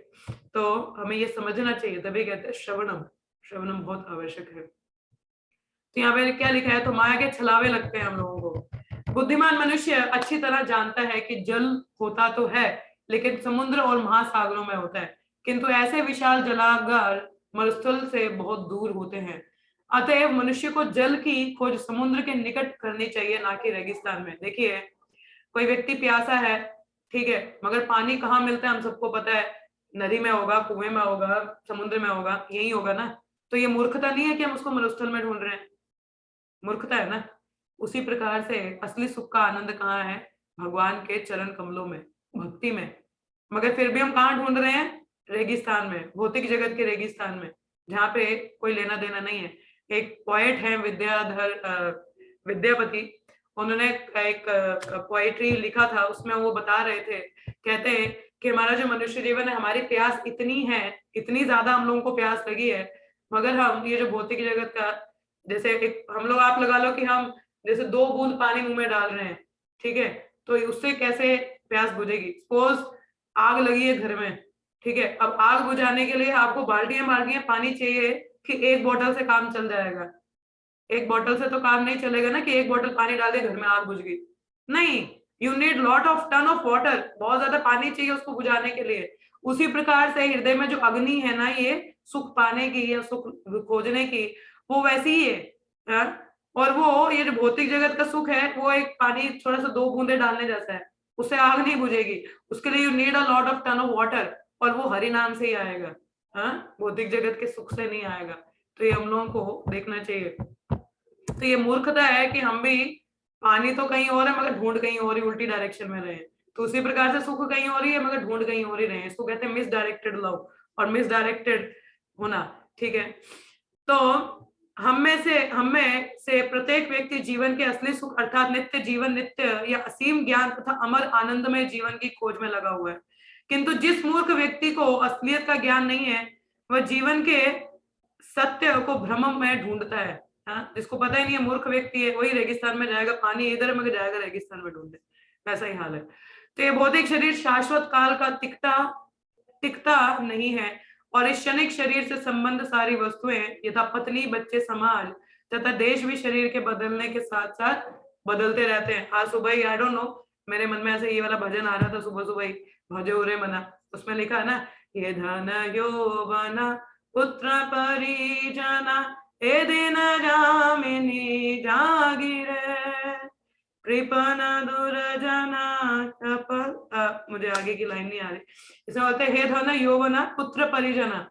तो हमें ये समझना चाहिए, तभी कहते हैं श्रवणम, श्रवणम बहुत आवश्यक है। तो यहाँ पे क्या लिखा है? तो माया के छलावे लगते हैं हम लोगों को। बुद्धिमान मनुष्य अच्छी तरह जानता है कि जल होता तो है, लेकिन समुद्र और महासागरों में होता है, किंतु ऐसे विशाल जलागार मरुस्थल से बहुत दूर होते हैं। अतएव मनुष्य को जल की खोज समुद्र के निकट करनी चाहिए, ना कि रेगिस्तान में। देखिए, कोई व्यक्ति प्यासा है, ठीक है, मगर पानी कहाँ मिलता है हम सबको पता है, नदी में होगा, कुएं में होगा, समुद्र में होगा, यही होगा ना। तो ये मूर्खता नहीं है कि हम उसको मरुस्थल में ढूंढ रहे हैं? मूर्खता है ना। उसी प्रकार से असली सुख का आनंद कहाँ है? भगवान के चरण कमलों में, भक्ति में। मगर फिर भी हम कहाँ ढूंढ रहे हैं? रेगिस्तान में, भौतिक जगत के रेगिस्तान में, जहाँ पे कोई लेना देना नहीं है। एक पोएट है विद्यापति, उन्होंने एक पोएट्री लिखा था, उसमें वो बता रहे थे, कहते हैं कि हमारा जो मनुष्य जीवन है, हमारी प्यास इतनी है, इतनी ज्यादा हम लोगों को प्यास लगी है, मगर हम ये जो भौतिक जगत का, जैसे एक हम लोग, आप लगा लो कि हम जैसे 2 बूंद पानी मुंह में डाल रहे हैं, ठीक है, तो उससे कैसे प्यास बुझेगी? सपोज आग लगी है घर में, ठीक है, अब आग बुझाने के लिए आपको बाल्टियां बाल्टियां पानी चाहिए कि एक बोतल से काम चल जाएगा? एक बोतल से तो काम नहीं चलेगा ना, कि एक बोतल पानी डाल दे घर में आग बुझ गई, नहीं, you need lot of ton of water, बहुत ज्यादा पानी चाहिए उसको बुझाने के लिए। उसी प्रकार से हृदय में जो अग्नि है ना, ये सुख पाने की या सुख खोजने की, वो वैसी ही है, हाँ? और वो ये जो भौतिक जगत का सुख है, वो एक पानी थोड़ा सा 2 बूंदे डालने जैसा है, उससे आग नहीं बुझेगी, उसके लिए you need a lot of ton of water, और वो हरि नाम से ही आएगा, हाँ, भौतिक जगत के सुख से नहीं आएगा। तो ये हम लोगों को देखना चाहिए। तो ये मूर्खता है कि हम भी, पानी तो कहीं और है मगर ढूंढ कहीं और ही, उल्टी डायरेक्शन में रहे। तो उसी प्रकार से सुख कहीं और ही है मगर ढूंढ कहीं और ही रहे, इसको कहते हैं मिस डायरेक्टेड लव और मिस डायरेक्टेड होना। ठीक है, तो हम में से प्रत्येक व्यक्ति जीवन के असली सुख अर्थात नित्य जीवन, नित्य या असीम ज्ञान तथा अमर आनंदमय जीवन की खोज में लगा हुआ है। किंतु जिस मूर्ख व्यक्ति को असलियत का ज्ञान नहीं है, वह जीवन के सत्य को भ्रम में ढूंढता है। हाँ, जिसको पता ही नहीं है, मूर्ख व्यक्ति है, वही रेगिस्तान में जाएगा, पानी इधर है मगर जाएगा रेगिस्तान में ढूंढने, वैसा ही हाल है। तो ये भौतिक शरीर शाश्वत काल का टिकता नहीं है और इस क्षणिक शरीर से संबंध सारी वस्तुएं यथा पत्नी, बच्चे, समाज तथा देश भी शरीर के बदलने के साथ साथ बदलते रहते हैं। आज सुबह ही आई डोंट नो मेरे मन में ऐसे ये वाला भजन आ रहा था सुबह सुबह ही, भजे उरे मना, उसमें लिखा है ना, ये धन यौवन पुत्र परिजना ए दिन जामिनी जागिरे कृपण दुर्जना मुझे आगे की लाइन नहीं आ रही। इसमें बोलते हे धन यौवना पुत्र परिजना,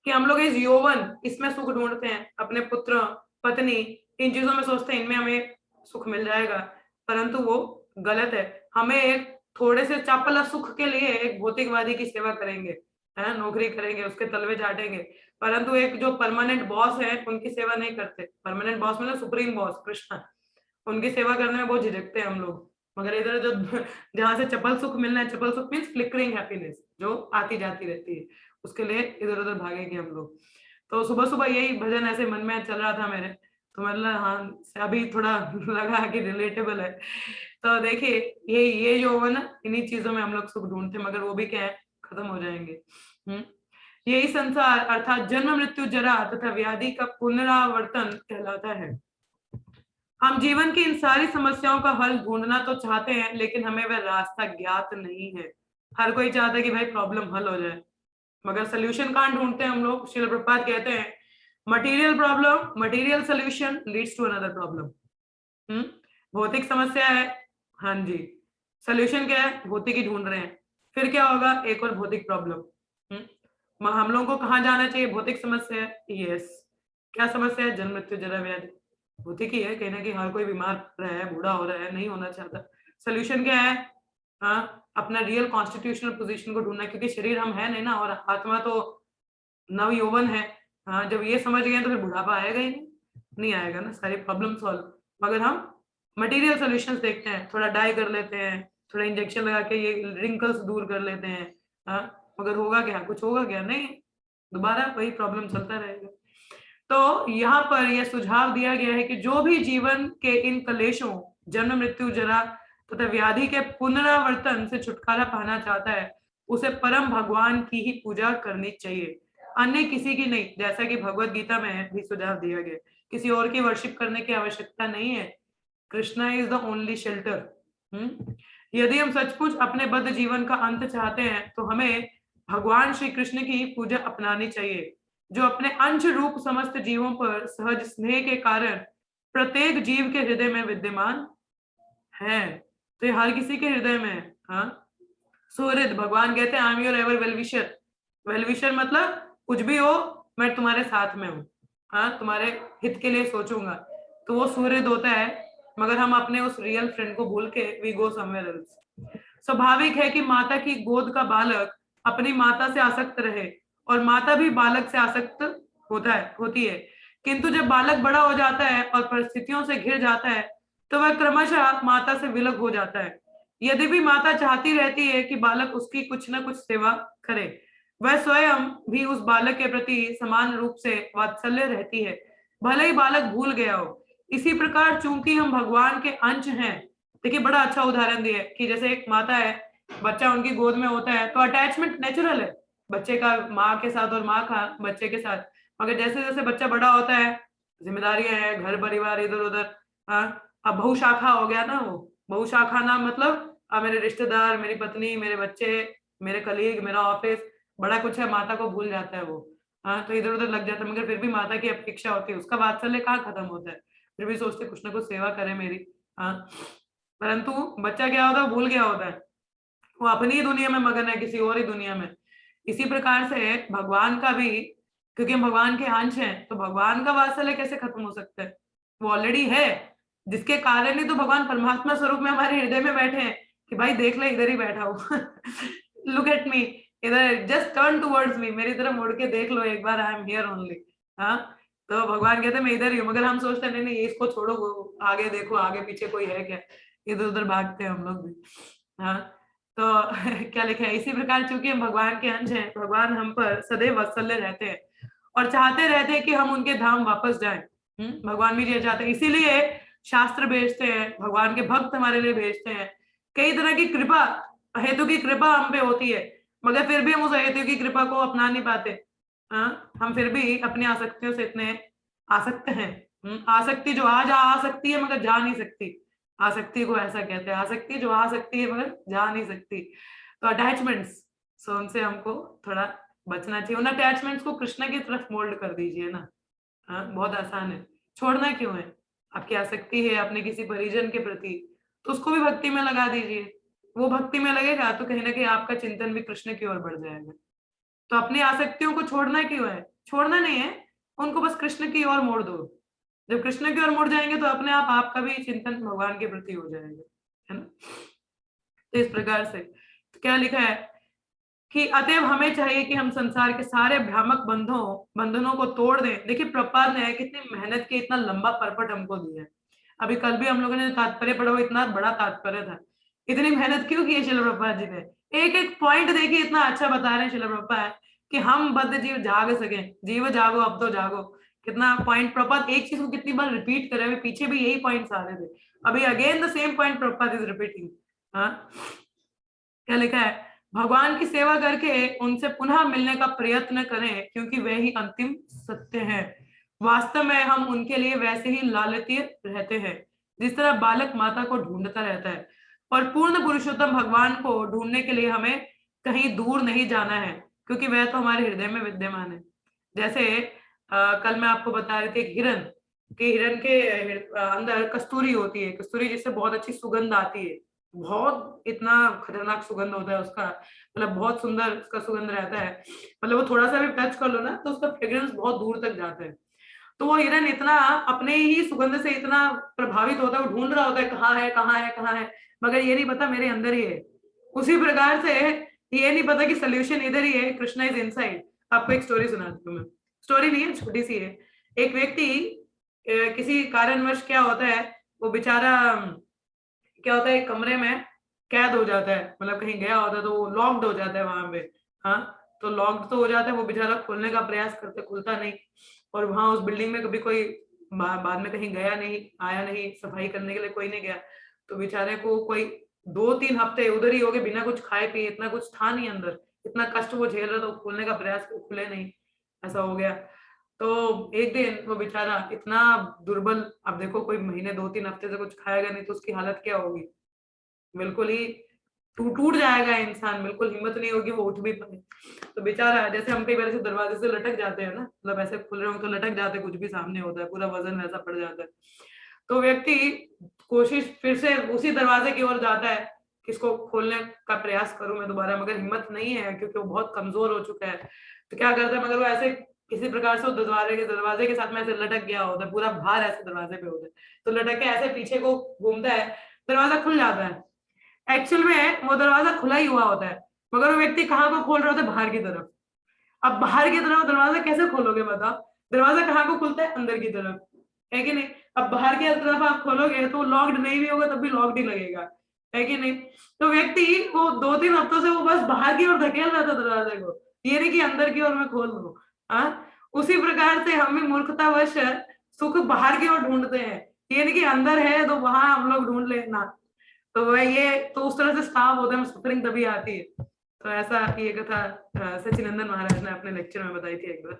कि हम लोग इस यौवन इसमें सुख ढूंढते हैं, अपने पुत्र पत्नी इन चीजों में सोचते हैं इनमें हमें सुख मिल जाएगा, परंतु वो गलत है। हमें एक थोड़े से चापला सुख के लिए एक भौतिकवादी की सेवा करेंगे, है नौकरी करेंगे, उसके तलवे चाटेंगे, परंतु एक जो परमानेंट बॉस है उनकी सेवा नहीं करते। परमानेंट बॉस मतलब सुप्रीम बॉस कृष्ण, उनकी सेवा करने में बहुत झिझकते हैं हम लोग। मगर इधर जो जहां से चपल सुख मिलना है, चपल सुख मीन्स फ्लिकरिंग हैप्पीनेस जो आती जाती रहती है, उसके लिए इधर उधर भागेंगे हम लोग। तो सुबह सुबह यही भजन ऐसे मन में चल रहा था मेरे, तो मतलब हाँ अभी थोड़ा लगा कि रिलेटेबल है। तो देखिए ये जो होगा ना, इन्हीं चीजों में हम लोग सुख ढूंढते, मगर वो भी क्या है, खत्म हो जाएंगे। यही संसार अर्थात जन्म मृत्यु जरा तथा व्याधि का पुनरावर्तन कहलाता है। हम जीवन की इन सारी समस्याओं का हल ढूंढना तो चाहते हैं, लेकिन हमें वह रास्ता ज्ञात नहीं है। हर कोई चाहता है कि भाई प्रॉब्लम हल हो जाए, मगर सोल्यूशन कहाँ ढूंढते हैं हम लोग। श्रील प्रभुपाद कहते हैं material problem, material solution leads to another problem. भौतिक समस्या है, हाँ जी, सोल्यूशन क्या है, भौतिक ही ढूंढ रहे हैं, फिर क्या होगा, एक और भौतिक प्रॉब्लम। हम लोगों को कहाँ जाना चाहिए, भौतिक समस्या है, यस, क्या समस्या है, जन्म मृत्यु जरा व्याधि, भौतिक ही है, कहना कि हर कोई बीमार रहा है, बूढ़ा हो रहा है, नहीं होना चाहता। सोल्यूशन क्या है, अपना रियल कॉन्स्टिट्यूशनल पोजीशन को ढूंढना, क्योंकि शरीर हम है नहीं ना, और आत्मा तो नव यौवन है। जब ये समझ गए तो फिर बुढ़ापा आएगा ही नहीं आएगा ना, सारी प्रॉब्लम सॉल्व। मगर हम मटेरियल सॉल्यूशंस देखते हैं, थोड़ा डाई कर लेते हैं, थोड़ा इंजेक्शन लगा के ये रिंकल्स दूर कर लेते हैं, मगर होगा क्या, कुछ होगा क्या, नहीं, दोबारा वही प्रॉब्लम चलता रहेगा। तो यहाँ पर यह सुझाव दिया गया है कि जो भी जीवन के इन कलेशों, जन्म मृत्यु जरा तथा व्याधि के पुनरावर्तन से छुटकारा पाना चाहता है, उसे परम भगवान की ही पूजा करनी चाहिए, अन्य किसी की नहीं। जैसा कि भगवत गीता में भी सुझाव दिया गया, किसी और की वर्शिप करने की आवश्यकता नहीं है, Krishna is the only shelter. यदि हम सचमुच अपने बद्ध जीवन का अंत चाहते हैं तो हमें भगवान श्री कृष्ण की पूजा अपनानी चाहिए, जो अपने अंश रूप समस्त जीवों पर सहज स्नेह के कारण प्रत्येक जीव के हृदय में विद्यमान है। तो ये हर किसी के हृदय में है। सुहृद, भगवान कहते हैं आई am your ever well wisher. Well wisher मतलब कुछ भी हो मैं तुम्हारे साथ में हूँ, तुम्हारे हित के लिए सोचूंगा, तो वो सुहृद होता है। मगर हम अपने उस रियल फ्रेंड को भूल के वी गो समवेयर एल्स। स्वाभाविक है कि माता की गोद का बालक अपनी माता से आसक्त रहे, और माता भी बालक से आसक्त होती है, किंतु जब बालक बड़ा हो जाता है और परिस्थितियों से घिर जाता है तो वह क्रमशः माता से विलग हो जाता है। यदि भी माता चाहती रहती है कि बालक उसकी कुछ न कुछ सेवा करे, वह स्वयं भी उस बालक के प्रति समान रूप से वात्सल्य रहती है, भले ही बालक भूल गया हो। इसी प्रकार चूंकि हम भगवान के अंश हैं, देखिए बड़ा अच्छा उदाहरण दिया कि जैसे एक माता है, बच्चा उनकी गोद में होता है तो अटैचमेंट नेचुरल है बच्चे का माँ के साथ और माँ का बच्चे के साथ। मगर जैसे जैसे बच्चा बड़ा होता है, जिम्मेदारियां हैं, घर परिवार इधर उधर, अब बहुशाखा हो गया ना, वो बहुशाखा ना मतलब मेरे रिश्तेदार, मेरी पत्नी, मेरे बच्चे, मेरे कलीग, मेरा ऑफिस, बड़ा कुछ है, माता को भूल जाता है वो। तो इधर उधर लग जाता है, मगर फिर भी माता की अपेक्षा होती है, उसका वात्सल्य कहाँ खत्म होता है, फिर भी सोचते कुछ ना कुछ सेवा करे मेरी। परंतु बच्चा क्या होता है, भूल गया होता है, वो अपनी ही दुनिया में मगन है, किसी और ही दुनिया में। इसी प्रकार से भगवान का भी, क्योंकि हम भगवान के अंश हैं, तो भगवान का वात्सल्य कैसे खत्म हो सकता है, वो ऑलरेडी है, जिसके कारण ही तो भगवान परमात्मा स्वरूप में हमारे हृदय में बैठे हैं कि भाई देख ले इधर ही बैठा हूँ लुक एट मी, इधर जस्ट टर्न टुवर्ड्स मी, मेरी तरफ मुड़ के देख लो एक बार, आई एम हियर ओनली। तो भगवान कहते हैं मैं इधर ही हूँ, मगर हम सोचते हैं नहीं नहीं इसको छोड़ो, वो आगे देखो, आगे पीछे कोई है क्या, इधर उधर भागते हैं हम लोग भी। तो क्या लिखा है, इसी प्रकार चूंकि हम भगवान के अंश हैं, भगवान हम पर सदैव वात्सल्य रहते हैं और चाहते रहते हैं कि हम उनके धाम वापस जाएं। भगवान भी ये चाहते हैं, इसीलिए शास्त्र भेजते हैं, भगवान के भक्त हमारे लिए भेजते हैं, कई तरह की कृपा हेतु की कृपा हम पे होती है। मगर फिर भी हम उस अहेतु की कृपा को अपना नहीं पाते। हम फिर भी अपनी आसक्तियों से इतने आसक्त हैं। आसक्ति जो आ सकती है मगर जा नहीं सकती, आसक्ति को ऐसा कहते हैं, आसक्ति जो आ सकती है मगर जा नहीं सकती। तो अटैचमेंट्स, सो उनसे हमको थोड़ा बचना चाहिए। उन अटैचमेंट्स को कृष्ण की तरफ मोल्ड कर दीजिए ना। बहुत आसान है, छोड़ना क्यों है? आपकी आसक्ति है अपने किसी परिजन के प्रति, तो उसको भी भक्ति में लगा दीजिए। वो भक्ति में लगेगा तो कहीं ना कहीं आपका चिंतन भी कृष्ण की ओर बढ़ जाएगा। तो अपनी आसक्तियों को छोड़ना क्यों है? छोड़ना नहीं है, उनको बस कृष्ण की ओर मोड़ दो। जब कृष्ण की ओर मुड़ जाएंगे तो अपने आप आपका भी चिंतन भगवान के प्रति हो जाएगा, है ना। तो इस प्रकार से तो क्या लिखा है कि अतएव हमें चाहिए कि हम संसार के सारे भ्रामक बंधनों को तोड़ दें। देखिए प्रपात ने कितनी मेहनत की, इतना लंबा परपट हमको दिया है। अभी कल भी हम लोगों ने तात्पर्य पढ़ा, इतना बड़ा तात्पर्य था। इतनी मेहनत क्यों की है शिल प्रभुपाद जी ने? एक एक पॉइंट देखिए इतना अच्छा बता रहे हैं शिल प्रभुपाद कि हम बद्ध जीव जाग सके। जीव जागो अब तो जागो, कितना पॉइंट प्रभुपाद एक चीज को कितनी बार रिपीट करे। अभी पीछे भी यही पॉइंट्स आ रहे थे, अभी again the same point Prabhupada is repeating. क्या लिखा है? भगवान की सेवा करके उनसे पुनः मिलने का प्रयत्न करें क्योंकि वे ही अंतिम सत्य है। वास्तव में हम उनके लिए वैसे ही लालतीय रहते हैं जिस तरह बालक माता को ढूंढता रहता है, और पूर्ण पुरुषोत्तम भगवान को ढूंढने के लिए हमें कहीं दूर नहीं जाना है क्योंकि वह तो हमारे हृदय में विद्यमान है। जैसे कल मैं आपको बता रही थी हिरण कि हिरण के अंदर कस्तूरी होती है, कस्तूरी जिससे बहुत अच्छी सुगंध आती है। बहुत इतना खतरनाक सुगंध होता है उसका, मतलब बहुत सुंदर उसका सुगंध रहता है। मतलब वो थोड़ा सा भी टच कर लो ना तो उसका फ्रेग्रेंस बहुत दूर तक जाता है। तो वो हिरन इतना अपने ही सुगंध से इतना प्रभावित होता है, वो ढूंढ रहा होता है कहाँ है कहाँ है कहाँ है, मगर ये नहीं पता मेरे अंदर ही है। उसी प्रकार से ये नहीं पता कि सोल्यूशन इधर ही है, कृष्णा इज इनसाइड। आपको एक स्टोरी सुनाती हूँ मैं। स्टोरी नहीं है, छोटी सी है। एक व्यक्ति किसी कारणवश क्या होता है, वो बेचारा क्या होता है एक कमरे में कैद हो जाता है, मतलब कहीं गया होता है तो वो लॉक्ड हो जाता है वहां पे। तो लॉक्ड तो हो जाता है, वो बेचारा खोलने का प्रयास करते, खुलता नहीं। और वहां उस बिल्डिंग में कभी कोई बाद में कहीं गया नहीं, आया नहीं, सफाई करने के लिए कोई नहीं गया। तो बेचारे को कोई 2-3 हफ्ते उधर ही हो गए बिना कुछ खाए पिए, इतना कुछ था नहीं अंदर, इतना कष्ट वो झेल रहा था, खोलने का प्रयास खुले नहीं, ऐसा हो गया। तो एक दिन वो बेचारा इतना दुर्बल, अब देखो कोई महीने 2-3 हफ्ते से कुछ खाएगा नहीं तो उसकी हालत क्या होगी? बिल्कुल ही टूट जाएगा इंसान, बिल्कुल हिम्मत नहीं होगी वो उठ भी पाए। तो बेचारा, जैसे हम कई बार ऐसे दरवाजे से लटक जाते हैं ना, मतलब ऐसे खुल रहे हो तो लटक जाते हैं, कुछ भी सामने होता है, पूरा वजन वैसा पड़ जाता है। तो व्यक्ति कोशिश फिर से उसी दरवाजे की ओर जाता है कि इसको खोलने का प्रयास करूं मैं दोबारा, मगर हिम्मत नहीं है क्योंकि वो बहुत कमजोर हो चुका है। तो क्या करता है, मगर वो ऐसे किसी प्रकार से दरवाजे के साथ में ऐसे लटक गया होता है, पूरा भार ऐसे दरवाजे पे होता है, तो लटक के ऐसे पीछे को घूमता है, दरवाजा खुल जाता है। एक्चुअल में वो दरवाजा खुला ही हुआ होता है, मगर वो व्यक्ति कहाँ को खोल रहा होता है? बाहर की तरफ। अब बाहर की तरफ दरवाजा कैसे खोलोगे बताओ? दरवाजा कहाँ को खुलता है? अंदर की तरफ, है कि नहीं? अब बाहर की तरफ आप खोलोगे तो लॉक्ड नहीं भी होगा तब भी लॉक्ड ही लगेगा, है कि नहीं? तो व्यक्ति वो 2-3 हफ्तों से वो बस बाहर की ओर धकेल रहा था दरवाजे को, ये नहीं कि अंदर की ओर मैं खोल लूं। उसी प्रकार से हम भी मूर्खतावश सुख बाहर की ओर ढूंढते हैं, ये नहीं कि अंदर है तो वहां हम लोग ढूंढ लेना। तो वह ये तो उस तरह से स्टाफ होता है, सफरिंग तभी आती है। तो ऐसा ये कथा सचिनंदन महाराज ने अपने लेक्चर में बताई थी एक बार।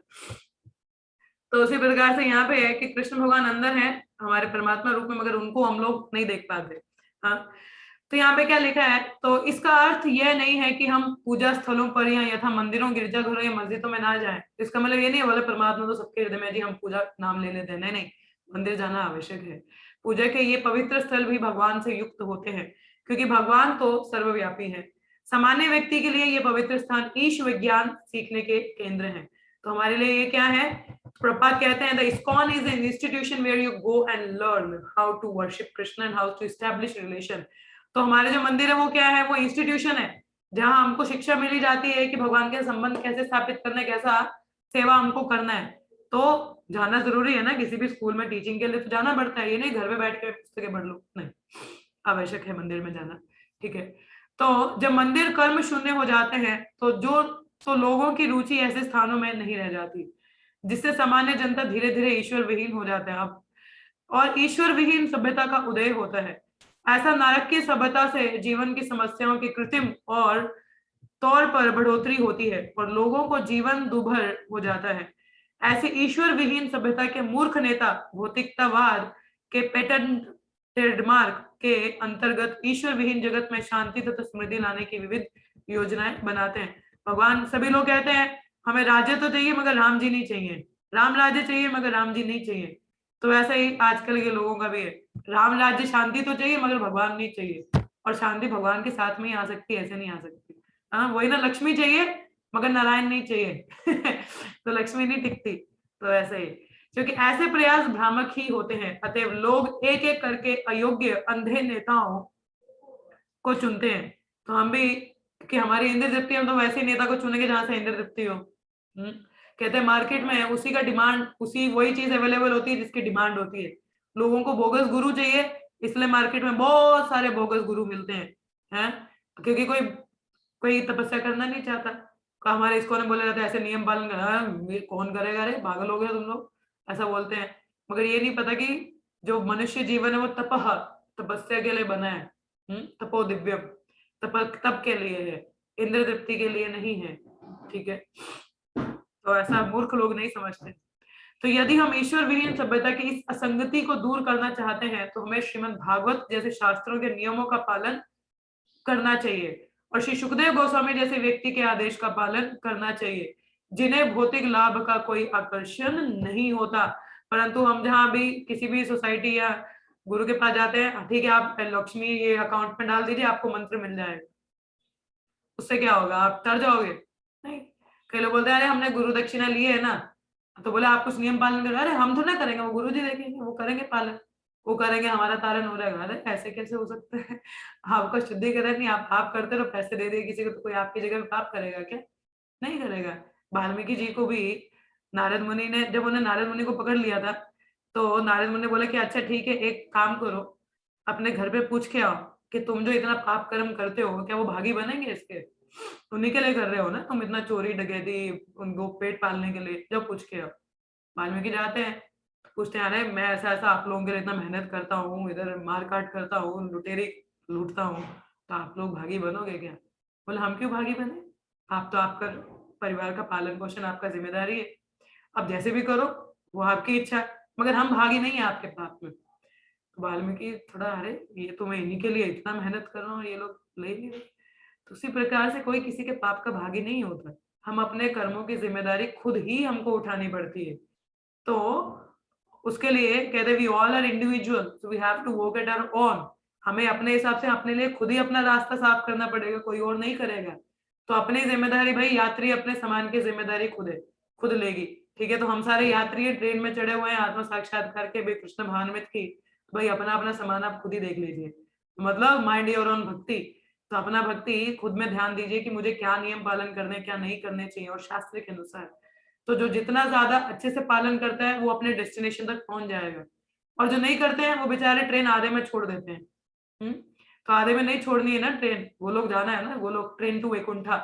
तो उसी प्रकार से यहाँ पे है कि कृष्ण भगवान अंदर है हमारे परमात्मा रूप में, मगर उनको हम लोग नहीं देख पाते। तो यहाँ पे क्या लिखा है, तो इसका अर्थ यह नहीं है कि हम पूजा स्थलों पर या यथा मंदिरों, गिरजाघरों या मस्जिदों में ना जाएं। इसका मतलब ये नहीं है बोले परमात्मा तो सबके हृदय में जी हम पूजा नाम ले लेते हैं, नहीं नहीं, मंदिर जाना आवश्यक है। पूजा के ये पवित्र स्थल भी भगवान से युक्त होते हैं क्योंकि भगवान तो सर्वव्यापी है। सामान्य व्यक्ति के लिए ये पवित्र स्थान ईश विज्ञान सीखने के केंद्र हैं। तो हमारे लिए ये क्या है? प्रभुपाद कहते हैं the ISKCON is an institution where you go and learn how to worship Krishna and how to establish relation. तो हमारे जो मंदिर है वो क्या है? वो इंस्टीट्यूशन है जहां हमको शिक्षा मिली जाती है कि भगवान के संबंध कैसे स्थापित करना है, कैसा सेवा हमको करना है। तो जाना जरूरी है ना, किसी भी स्कूल में टीचिंग के लिए तो जाना पड़ता है, ये नहीं घर में बैठ के पुस्तकें पढ़ लो, नहीं, आवश्यक है मंदिर में जाना, ठीक है। तो जब मंदिर कर्म शून्य हो जाते हैं तो लोगों की रुचि ऐसे स्थानों में नहीं रह जाती, जिससे सामान्य जनता धीरे धीरे ईश्वर विहीन हो जाता है अब, और ईश्वर विहीन सभ्यता का उदय होता है। ऐसा नारकीय सभ्यता से जीवन की समस्याओं की कृत्रिम और तौर पर बढ़ोतरी होती है और लोगों को जीवन दुभर हो जाता है। ऐसे ईश्वर विहीन सभ्यता के मूर्ख नेता भौतिकतावाद के पेटेंट ट्रेडमार्क के अंतर्गत ईश्वर विहीन जगत में शांति तथा समृद्धि लाने की विविध योजनाएं बनाते हैं। भगवान, सभी लोग कहते हैं हमें राज्य तो चाहिए मगर राम जी नहीं चाहिए, राम राज्य चाहिए मगर राम जी नहीं चाहिए। तो वैसा ही आजकल के लोगों का भी है, राम राज्य शांति तो चाहिए मगर भगवान नहीं चाहिए, और शांति भगवान के साथ में ही आ सकती है, ऐसे नहीं आ सकती। हाँ वही ना, लक्ष्मी चाहिए मगर नारायण नहीं चाहिए तो लक्ष्मी नहीं टिकती। तो ऐसे ही, क्योंकि ऐसे प्रयास भ्रामक ही होते हैं, अतएव लोग एक एक करके अयोग्य अंधे नेताओं को चुनते हैं। तो हम भी कि हमारी इंद्र तृप्ति, हम तो वैसे नेता को चुनेंगे जहां से इंद्र तृप्ति हो। कहते हैं मार्केट में उसी का डिमांड, उसी वही चीज अवेलेबल होती है जिसकी डिमांड होती है। लोगों को बोगस गुरु चाहिए, इसलिए मार्केट में बहुत सारे बोगस गुरु मिलते हैं, क्योंकि कोई कोई तपस्या करना नहीं चाहता। हमारे इसको ने बोले जाते ऐसे नियम पालन कर, कौन करेगा रे, पागल हो गए तुम लोग, ऐसा बोलते हैं। मगर ये नहीं पता कि जो मनुष्य जीवन है वो तपस्या के लिए बना है, तपो दिव्यम, तप के लिए है, इंद्र तृप्ति के लिए नहीं है। ठीक है, तो ऐसा मूर्ख लोग नहीं समझते। तो यदि हम ईश्वर विहीन सभ्यता की इस असंगति को दूर करना चाहते हैं तो हमें श्रीमद् भागवत जैसे शास्त्रों के नियमों का पालन करना चाहिए और श्री सुखदेव गोस्वामी जैसे व्यक्ति के आदेश का पालन करना चाहिए, जिन्हें भौतिक लाभ का कोई आकर्षण नहीं होता। परंतु हम जहां भी किसी भी सोसाइटी या गुरु के पास जाते हैं, ठीक है आप लक्ष्मी ये अकाउंट में डाल दीजिए आपको मंत्र मिल जाएगा, उससे क्या होगा, आप तर जाओगे? नहीं। कई लोग बोलते हैं अरे हमने गुरु दक्षिणा ली है ना, तो बोले आप कुछ नियम पालन करो। अरे हम तो ना करेंगे, वो गुरु जी देखेंगे, वो करेंगे पालन, वो करेंगे, हमारा तारण हो जाएगा। अरे ऐसे कैसे हो सकता है? आपका शुद्धिकरण नहीं, आप करते रहो, पैसे दे दिए किसी को, तो कोई आपकी जगह पे पाप करेगा क्या? नहीं करेगा। वाल्मीकि जी को भी नारद मुनि ने, जब उन्हें नारद मुनि को पकड़ लिया था, तो नारद मुनि ने बोला कि अच्छा ठीक है, एक काम करो, अपने घर पे पूछ के आओ कि तुम जो इतना पाप कर्म करते हो क्या वो भागी बनेंगे इसके? उन्हीं के लिए कर रहे हो ना तुम, इतना चोरी डकैती उनको पेट पालने के लिए, जब पूछ के आओ। वाल्मीकि जाते हैं, पूछते हैं अरे मैं ऐसा ऐसा आप लोगों के लिए इतना मेहनत करता हूँ, इधर मार काट करता हूँ, लुटेरी लूटता हूँ, तो आप लोग भागी बनोगे क्या? बोले हम क्यों भागी बने, आप तो आपका परिवार का पालन पोषण आपका जिम्मेदारी है, अब जैसे भी करो वो आपकी इच्छा, मगर हम भागी नहीं है आपके पाप में। तो वाल्मीकि थोड़ा अरे ये तो मैं इन्हीं के लिए इतना मेहनत कर रहा हूँ, ये लोग ले नहीं रहे। तो उसी प्रकार से कोई किसी के पाप का भागी नहीं होता, हम अपने कर्मों की जिम्मेदारी खुद ही हमको उठानी पड़ती है। तो उसके लिए कहते we all are individual, so we have to work at our own. हमें अपने हिसाब से अपने लिए खुद ही अपना रास्ता साफ करना पड़ेगा, कोई और नहीं करेगा। तो अपनी जिम्मेदारी भाई, यात्री अपने सामान की जिम्मेदारी खुद है, खुद लेगी। ठीक है, तो हम सारे यात्री है, ट्रेन में चढ़े हुए हैं, आत्म साक्षात्कार के भी कृष्ण भावनामृत की, भाई अपना अपना सामान आप खुद ही देख लीजिए, मतलब माइंड योर ओन भक्ति। तो अपना भक्ति खुद में ध्यान दीजिए कि मुझे क्या नियम पालन करने क्या नहीं करने चाहिए, और शास्त्र के अनुसार। तो जो जितना ज्यादा अच्छे से पालन करता है वो अपने डेस्टिनेशन तक पहुंच जाएगा, और जो नहीं करते हैं वो बेचारे ट्रेन आधे में छोड़ देते हैं। तो आधे में नहीं छोड़नी है ना ट्रेन, वो लोग जाना है ना, वो लोग ट्रेन टू वैकुंठा।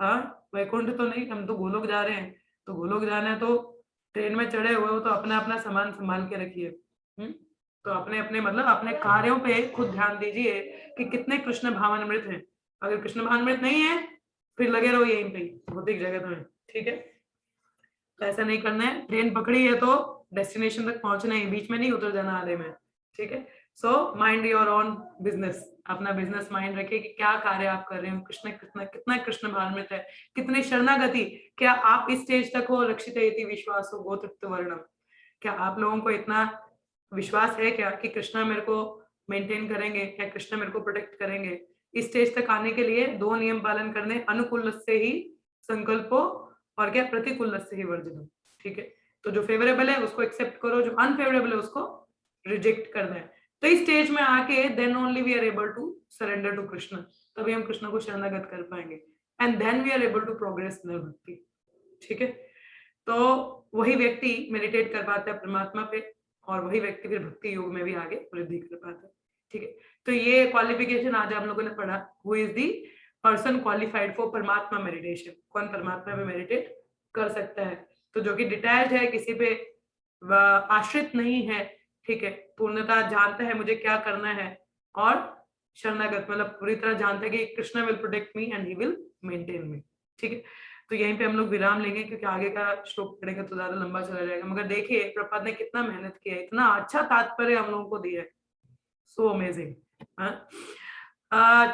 हाँ वैकुंठ तो नहीं, हम तो गोलोक जा रहे हैं, तो गोलोक जाना है तो ट्रेन में चढ़े हुए हो तो अपना अपना सामान संभाल के रखिए। तो अपने अपने मतलब अपने कार्यों पे खुद ध्यान दीजिए कि कितने कृष्ण भावनामृत हैं। अगर कृष्ण भावनामृत नहीं है फिर लगे रहो यहीं पे भौतिक जगत में। ठीक है, तो ऐसा नहीं करना है, ट्रेन पकड़ी है तो डेस्टिनेशन तक पहुंचना है, बीच में नहीं उतर जाना आधे में। ठीक है, so mind your own business, अपना बिजनेस माइंड रखिए कि क्या कार्य आप कर रहे हो, कृष्ण कितना कितना कृष्ण भावनामृत है, कितनी शरणागति, क्या आप इस स्टेज तक हो रक्षित इति विश्वासो गोत्रत्व वर्णम, क्या आप लोगों को इतना विश्वास है क्या कि कृष्णा मेरे को मेंटेन करेंगे, या कृष्णा मेरे को प्रोटेक्ट करेंगे? इस स्टेज तक आने के लिए 2 नियम पालन करने, अनुकूल से ही संकल्पो और क्या प्रतिकूल से ही वर्जन। ठीक है, तो जो फेवरेबल है उसको एक्सेप्ट करो, जो अनफेवरेबल है उसको रिजेक्ट करना है। तो इस स्टेज में आके then only we are able to surrender to Krishna, तभी हम कृष्ण को शरणागत कर पाएंगे, and then we are able to progress in bhakti. ठीक है, तो वही व्यक्ति मेडिटेट कर पाता है परमात्मा पे, और वही व्यक्ति फिर भक्ति योग में भी आगे वृद्धि कर पाता है। ठीक है, तो ये क्वालिफिकेशन आज आप लोगों ने पढ़ा, who is the person qualified for परमात्मा मेडिटेशन, कौन परमात्मा में मेडिटेट कर सकता है। तो जो कि डिटैच है, किसी पे आश्रित नहीं है, ठीक है, पूर्णता जानता है मुझे क्या करना है, और शरणागत मतलब पूरी तरह जानते हैं कि Krishna will protect me and he will maintain me. ठीक है, तो यहीं पे हम लोग विराम लेंगे क्योंकि आगे का श्लोक पढ़ेगा तो ज्यादा लंबा चला जाएगा। मगर देखिए प्रभुपाद ने कितना मेहनत किया है, इतना अच्छा तात्पर्य हम लोगों को दिया है, सो अमेजिंग।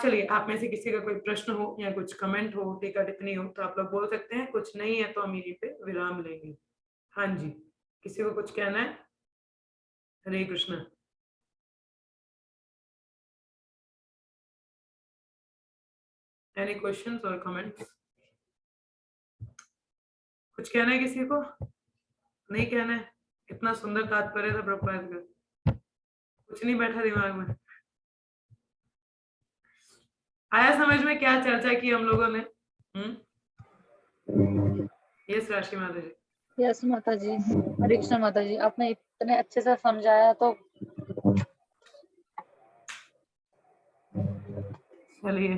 चलिए, आप में से किसी का कोई प्रश्न हो या कुछ कमेंट हो, टीका टिप्पणी हो तो आप लोग बोल सकते हैं, कुछ नहीं है तो हम यहीं पे विराम लेंगे। हाँ जी, किसी को कुछ कहना है? हरे कृष्ण। एनी क्वेश्चंस और कमेंट्स? कुछ कहना है किसी को? नहीं कहना है? इतना सुंदर तात्पर्य था प्रभुपाद का, कुछ नहीं बैठा दिमाग में? आया समझ में क्या चर्चा की हम लोगों ने? यस राशि माता जी। यस माता जी, हरे कृष्ण माता जी, आपने इतने अच्छे से समझाया तो चलिए,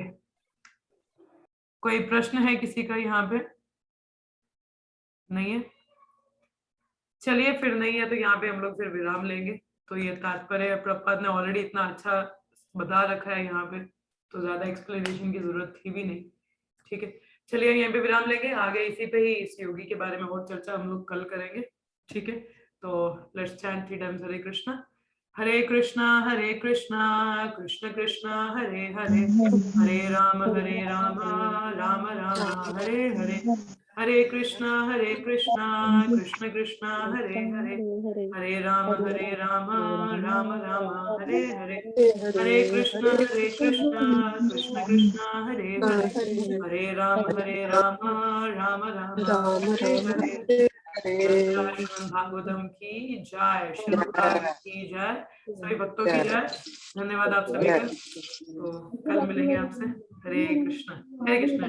कोई प्रश्न है किसी का यहाँ पे? नहीं है? चलिए, फिर नहीं है तो यहाँ पे हम लोग फिर विराम लेंगे। तो ये तात्पर्य प्रभुपाद ने ऑलरेडी इतना अच्छा बता रखा है यहाँ पे, तो ज्यादा एक्सप्लेनेशन की जरूरत थी भी नहीं। ठीक है, चलिए यहाँ पे विराम लेंगे, आगे इसी पे ही इस योगी के बारे में और चर्चा हम लोग कल करेंगे। ठीक है, तो लेट्स चैंट 3 टाइम्स हरे कृष्णा। हरे कृष्णा कृष्ण कृष्ण हरे हरे, हरे राम राम राम हरे हरे, हरे कृष्णा कृष्ण कृष्ण हरे हरे, हरे राम राम राम हरे हरे, हरे कृष्ण कृष्ण कृष्ण हरे हरे, हरे राम राम राम हरे हरे। श्रीमद् भागवतम की जय, श्री प्रभुपाद की जय, सभी भक्तों की जय। धन्यवाद आप सभी का। तो कल मिलेंगे आपसे। हरे कृष्ण, हरे कृष्ण।